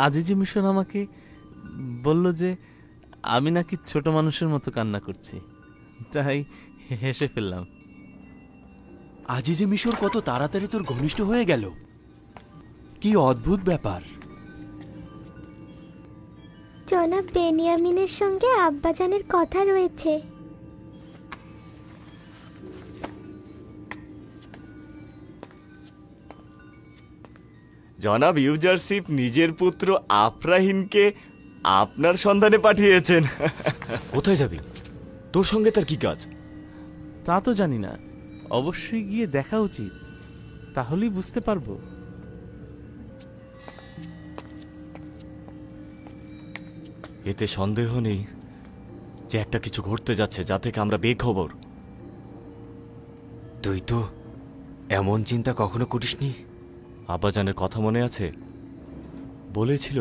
আজিজে মিশর আমাকে বলল যে আমি নাকি ছোট মানুষের মতো কান্না করছি, তাই হেসে ফেললাম। আজিজে মিশর কত তাড়াতাড়ি তোর ঘনিষ্ঠ হয়ে গেল, কি অদ্ভুত ব্যাপার। জনাব বেনিয়ামিনের সঙ্গে আব্বাজানের কথা রয়েছে। জনাব ইউজারশিপ নিজের পুত্র আফরাহিনকে আপনার সন্ধানে পাঠিয়েছেন। কোথায় যাবি? তোর সঙ্গে তার কি কাজ? তা তো জানি না, অবশ্যই গিয়ে দেখা উচিত, তাহলেই বুঝতে পারবো। এতে সন্দেহ নেই যে একটা কিছু ঘটতে যাচ্ছে, যা থেকে আমরা বেখবর। তুই তো এমন চিন্তা কখনো করিসনি? আব্বাজানের কথা মনে আছে? বলেছিল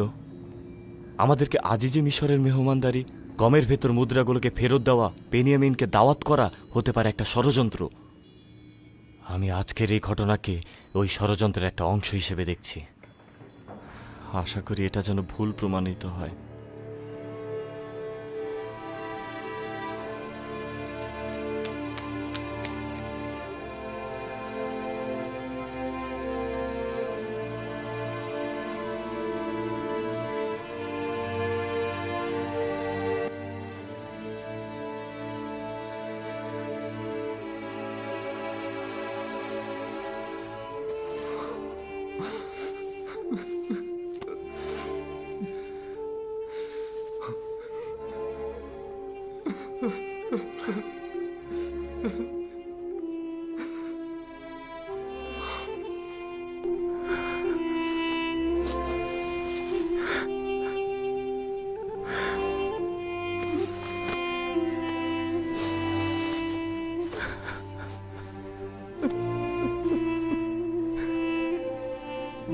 আমাদেরকে আজিজে মিশরের মেহমানদারি, গমের ভেতর মুদ্রাগুলোকে ফেরত দেওয়া, বেনিয়ামিনকে দাওয়াত করা হতে পারে একটা ষড়যন্ত্র। আমি আজকের এই ঘটনাকে ওই ষড়যন্ত্রের একটা অংশ হিসেবে দেখছি। আশা করি এটা যেন ভুল প্রমাণিত হয়।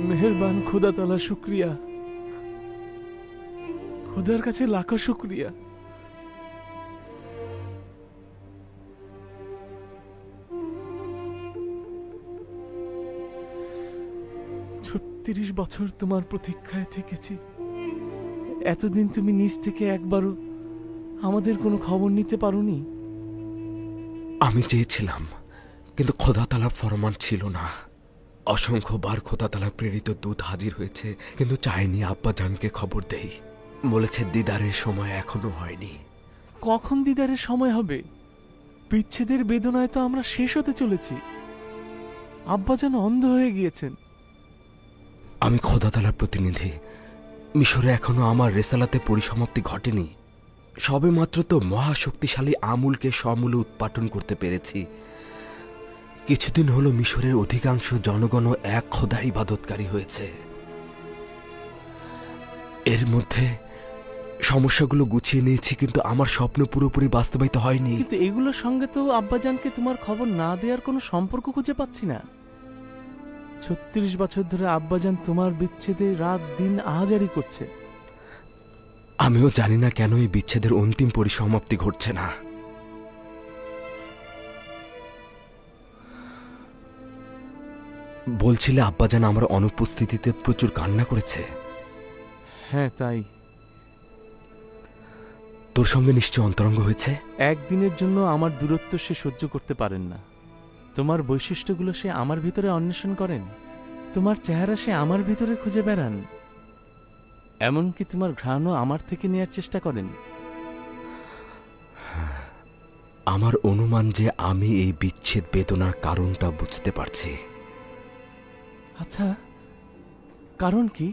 মেহেরবান খোদা তাআলা, শুকরিয়া, খোদার কাছে লাখো শুকরিয়া। ৩৬ বছর তোমার প্রতীক্ষায় থেকেছি। এতদিন তুমি নিজ থেকে একবারও আমাদের কোনো খবর নিতে পারোনি। আমি চেয়েছিলাম, কিন্তু খোদা তাআলার ফরমান ছিল না। অসংখ্যবার খোদা তাআলা প্রেরিত দূত হাজির হয়েছে, কিন্তু চাইনি আব্বাজানকে খবর দেই। বলেছে দিদারের সময় এখনো হয়নি। কখন দিদারের সময় হবে? বিচ্ছেদের বেদনায় তো আমরা শেষ হতে চলেছি। আব্বাজান অন্ধ হয়ে গিয়েছেন। আমি খোদা তাআলার প্রতিনিধি। মিশরে এখনো আমার রেসালাতে পরিসমাপ্তি ঘটেনি। সবে মাত্র তো মহাশক্তিশালী আমুলকে সমূলে উৎপাটন করতে পেরেছি। কিছুদিন হলো মিশরের অধিকাংশ জনগণ এক খোদা ইবাদতকারী হয়েছে। এর মধ্যে সমস্যাগুলো গুছিয়ে নিয়েছি, কিন্তু আমার স্বপ্ন পুরোপুরি বাস্তবায়িত হয়নি। কিন্তু এগুলোর সঙ্গে তো আব্বাজানকে তোমার খবর না দেওয়ার কোনো সম্পর্ক খুঁজে পাচ্ছি না। 36 বছর ধরে আব্বাজান তোমার বিচ্ছেদে রাত দিন আহাজারি করছে। আমিও জানি না কেন এই বিচ্ছেদের অন্তিম পরিসমাপ্তি ঘটছে না। বলছিলে আব্বাজান আমার অনুপস্থিতিতে প্রচুর কান্না করেছে। হ্যাঁ, তাই। তোর সঙ্গে নিশ্চয় অন্তরঙ্গ হয়েছে। একদিনের জন্য আমার দূরত্ব সে সহ্য করতে পারেন না। তোমার বৈশিষ্ট্যগুলো সে আমার ভিতরে অন্বেষণ করেন। তোমার চেহারা সে আমার ভিতরে খুঁজে বেড়ান। এমনকি তোমার ঘ্রাণও আমার থেকে নেয়ার চেষ্টা করেন। আমার অনুমান যে আমি এই বিচ্ছেদ বেদনার কারণটা বুঝতে পারছি। আচ্ছা, কারণ কি?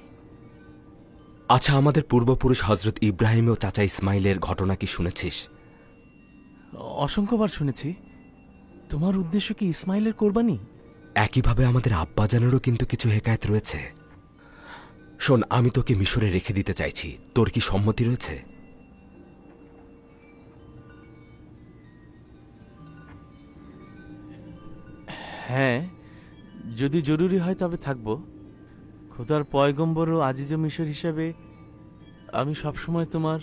আচ্ছা, আমাদের পূর্বপুরুষ হজরত ইব্রাহিম ও চাচা ইসমাইলের ঘটনা কি শুনেছিস? অসংখ্যবার শুনেছি। তোমার উদ্দেশ্য কি ইসমাইলের কোরবানি? একইভাবে আমাদের আব্বাজানেরও কিন্তু কিছু হেকায়েত রয়েছে। শোন, আমি তোকে মিশরে রেখে দিতে চাইছি। তোর কি সম্মতি রয়েছে? হ্যাঁ, যদি জরুরি হয় তবে থাকব। খোদার পয়গম্বর ও আজিজ মিশর হিসাবে আমি সবসময় তোমার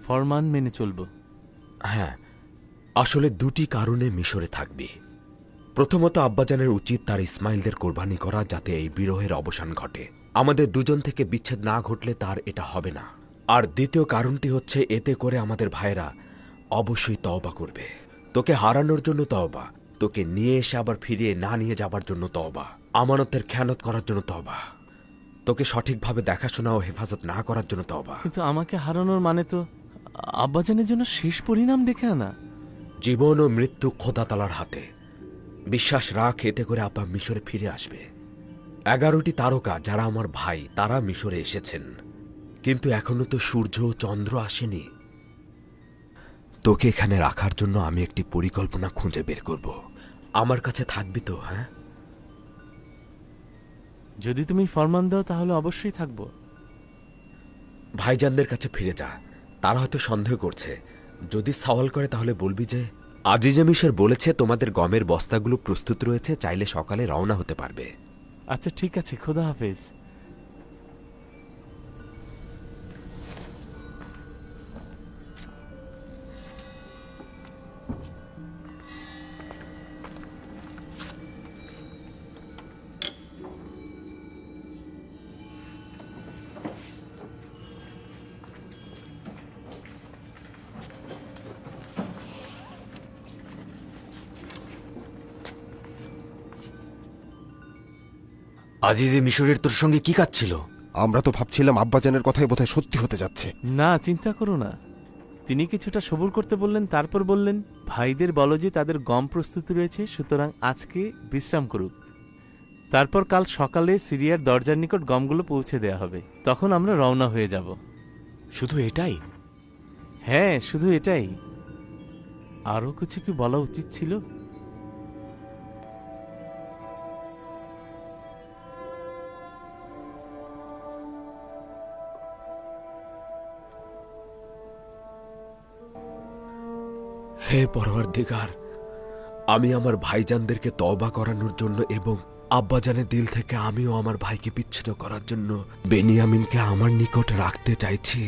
ফরমান মেনে চলব। হ্যাঁ, আসলে দুটি কারণে মিশরে থাকবি। প্রথমত, আব্বাজানের উচিত তার ইসমাইলদের কোরবানি করা, যাতে এই বিরহের অবসান ঘটে। আমাদের দুজন থেকে বিচ্ছেদ না ঘটলে তার এটা হবে না। আর দ্বিতীয় কারণটি হচ্ছে, এতে করে আমাদের ভাইয়েরা অবশ্যই তওবা করবে। তোকে হারানোর জন্য তওবা, তোকে নিয়ে এসে আবার ফিরিয়ে না নিয়ে যাবার জন্য তওবা, আমানতের খেয়ানত করার জন্য তওবা, তোকে সঠিকভাবে দেখাশোনা ও হেফাজত না করার জন্য তওবা। কিন্তু আমাকে হারানোর মানে তো আব্বাজানের জন্য শেষ পরিণাম দেখে আনা। জীবন ও মৃত্যু খোদা তাআলার হাতে। বিশ্বাস রাখ, এতে করে আব্বা মিশরে ফিরে আসবে। 11টি তারকা যারা আমার ভাই, তারা মিশরে এসেছেন, কিন্তু এখনো তো সূর্য ও চন্দ্র আসেনি। তোকে এখানে রাখার জন্য আমি একটি পরিকল্পনা খুঁজে বের করব। আমার কাছে থাকবি তো? হ্যাঁ, যদি তুমি ফরমান দাও তাহলে অবশ্যই থাকব। ভাইজানদের কাছে ফিরে যা। তারা হয়তো সন্দেহ করছে। যদি সওয়াল করে তাহলে বলবি যে আজিজে মিশর বলেছে তোমাদের গমের বস্তাগুলো প্রস্তুত রয়েছে, চাইলে সকালে রওনা হতে পারবে। আচ্ছা, ঠিক আছে। খোদা হাফেজ। আজিজে মিশরের তোর সঙ্গে কি কাজ ছিল? আমরা তো ভাবছিলাম আব্বাজানের কথাই বোধহয় সত্যি হতে যাচ্ছে। না, চিন্তা করো না। তিনি কিছুটা সবুর করতে বললেন, তারপর বললেন, ভাইদের বলো যে তাদের গম প্রস্তুত রয়েছে, সুতরাং আজকে বিশ্রাম করুক। তারপর কাল সকালে সিরিয়ার দরজার নিকট গমগুলো পৌঁছে দেয়া হবে। তখন আমরা রওনা হয়ে যাব। শুধু এটাই? হ্যাঁ, শুধু এটাই। আরও কিছু কি বলা উচিত ছিল? হে পরওয়ারদিগার, আমি আমার ভাইজানদেরকে তওবা করানোর জন্য এবং আব্বাজানের দিল থেকে আমিও আমার ভাইকে বিচ্ছিন্ন করার জন্য বেনিয়ামিনকে আমার নিকট রাখতে চাইছি।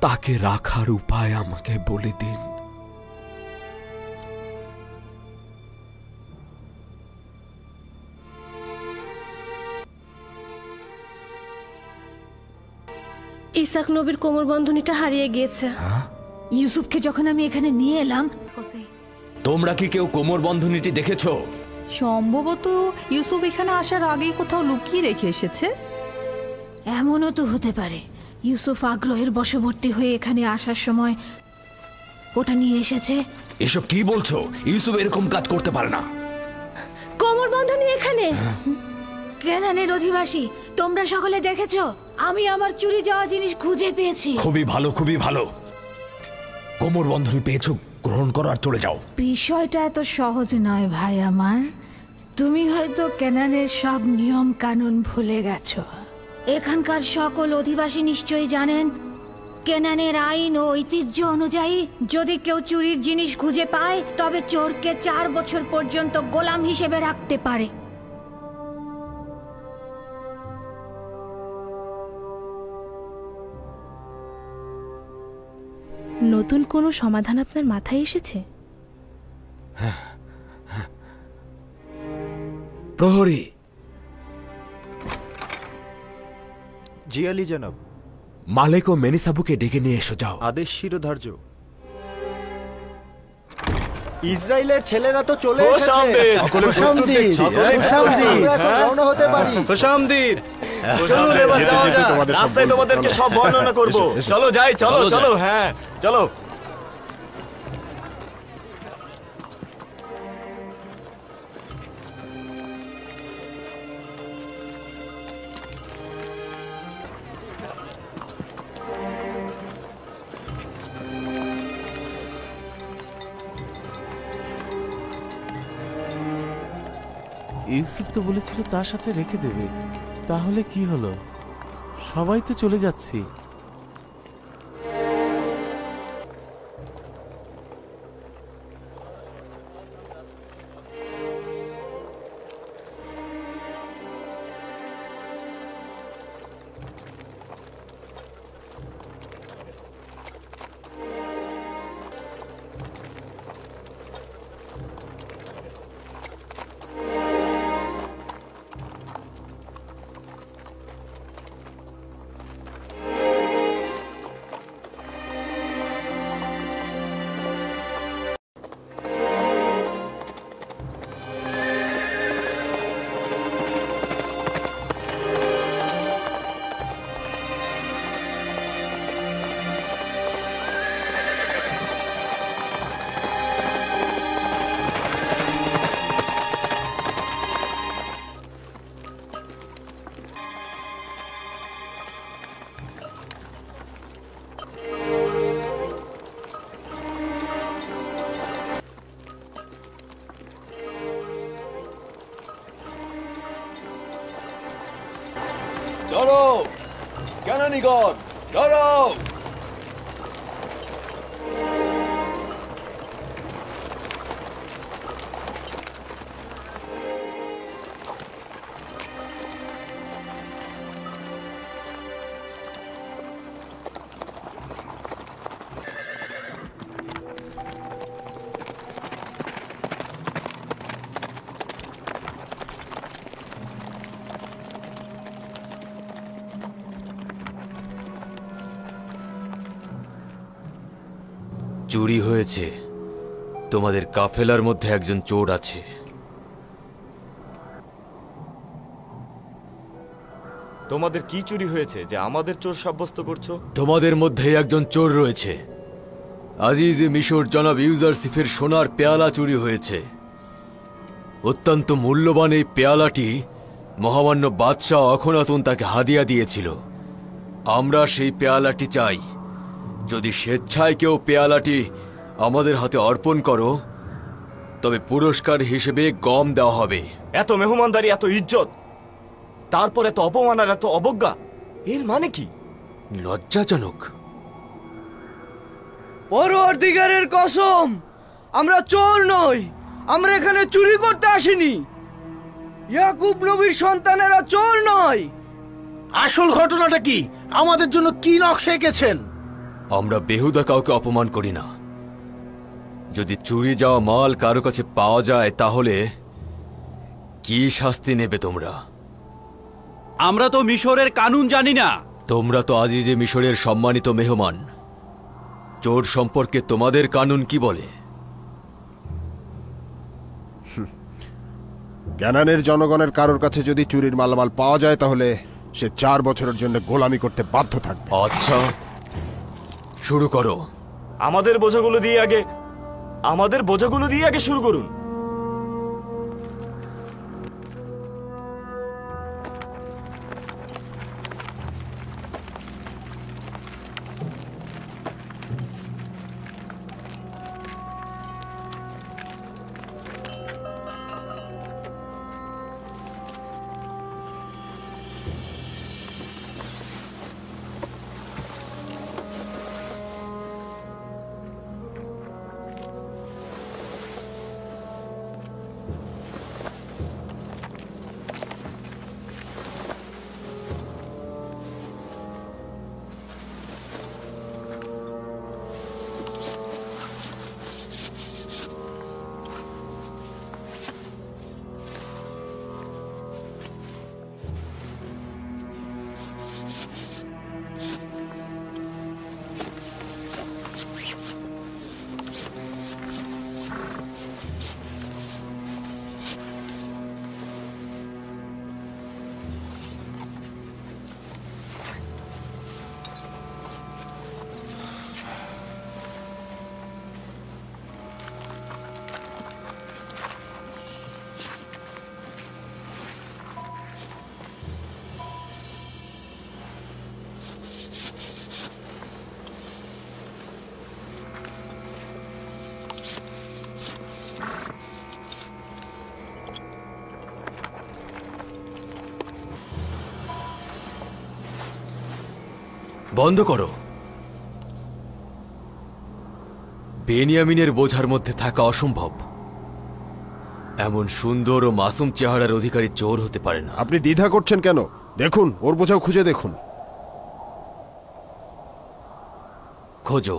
তাকে রাখার উপায় আমাকে বলে দিন। ইসাক নবীর কোমর বন্ধনীটা হারিয়ে গিয়েছে। ইউসুফকে যখন আমি এখানে নিয়ে এলাম। তোমরা কি কেউ কোমর বন্ধনীটি দেখেছো? সম্ভবত ইউসুফ এখানে আসার আগেই কোথাও লুকিয়ে রেখে এসেছে। এমনও তো হতে পারে ইউসুফ আগ্রহের বশবর্তী হয়ে এখানে আসার সময় ওটা নিয়ে এসেছে। এসব কি বলছো? ইউসুফ এরকম কাজ করতে পারে না। কোমর বন্ধনী এখানে। কেনানের অধিবাসী, তোমরা সকলে দেখেছো আমি আমার চুরি যাওয়া জিনিস খুঁজে পেয়েছি। খুবই ভালো, খুবই ভালো। কোমর বন্ধনী পেয়েছো, গ্রহণ করো আর চলে যাও। বিষয়টা এত সহজ নয় ভাই আমার। তুমি হয়তো কেনানের সব নিয়ম কানুন ভুলে গেছো। এখানকার সকল অধিবাসী নিশ্চয়ই জানেন কেনানের আইন ও ঐতিহ্য অনুযায়ী যদি কেউ চুরির জিনিস খুঁজে পায় তবে চোরকে 4 বছর পর্যন্ত গোলাম হিসেবে রাখতে পারে। নতুন কোনো সমাধান আপনার মাথায় এসেছে? প্রহরী। জি আলী জনাব। মালেক ও মেনিসাবুকে ডেকে নিয়ে এসো, যাও। আদেশ শিরোধার্য। ইসরায়েলের ছেলেরা তো চলে এসেছে। সকলে প্রস্তুত দেখছি। আমরা এখন রওনা হতে পারি। খুশামদিদ। চলুন এবার যাওয়া যাক। রাস্তায় তোমাদেরকে সব বর্ণনা করব। চলো যাই, চলো চলো। হ্যাঁ চলো। ইউসুফ তো বলেছিল তার সাথে রেখে দেবে, তাহলে কি হলো? সবাই তো চলে যাচ্ছি। চলো কেনানীগণ, চলো। চুরি হয়েছে। তোমাদের কাফেলার মধ্যে একজন চোর আছে। তোমাদের কি চুরি হয়েছে যে আমাদের চোর সাব্যস্ত করছো? তোমাদের মধ্যে একজন চোর রয়েছে। আজিজে মিশর জনাব ইউজারসিফের সোনার পেয়ালা চুরি হয়েছে। অত্যন্ত মূল্যবান এই পেয়ালাটি মহামান্য বাদশাহ অখনাতুন তাকে হাদিয়া দিয়েছিল। আমরা সেই পেয়ালাটি চাই। যদি স্বেচ্ছায় কেউ পেয়ালাটি আমাদের হাতে অর্পণ করো তবে পুরস্কার হিসেবে গম দেওয়া হবে। এত মেহমানদারি, এত ইজ্জত, তারপর এত অপমান আর এত অবজ্ঞা, এর মানে কি? লজ্জাজনক। পরওয়ারদিগারের কসম, আমরা চোর নই। আমরা এখানে চুরি করতে আসিনি। ইয়াকুব নবীর সন্তানেরা চোর নয়। আসল ঘটনাটা কি? আমাদের জন্য কি নকশা এঁকেছেন? আমরা বেহুদা কাউকে অপমান করি না। যদি চুরি যাওয়া মাল কারো কাছে পাওয়া যায় তাহলে কি শাস্তি নেবে তোমরা? আমরা তো মিশরের কানুন জানি না। তোমরা তো আজিজে মিশরের সম্মানিত মেহমান। চোর সম্পর্কে তোমাদের কানুন কি বলে? ক্যানানের জনগণের কারোর কাছে যদি চুরির মালামাল পাওয়া যায় তাহলে সে 4 বছরের জন্য গোলামি করতে বাধ্য থাকবে। আচ্ছা, শুরু করো। আমাদের বোঝাগুলো দিয়ে আগে শুরু করুন। বন্ধ করো। বেনিয়ামিনের বোঝার মধ্যে থাকা অসম্ভব। এমন সুন্দর ও মাসুম চেহারার অধিকারী চোর হতে পারে না। আপনি দ্বিধা করছেন কেন? দেখুন, ওর বোঝাও খুঁজে দেখুন। খোঁজো।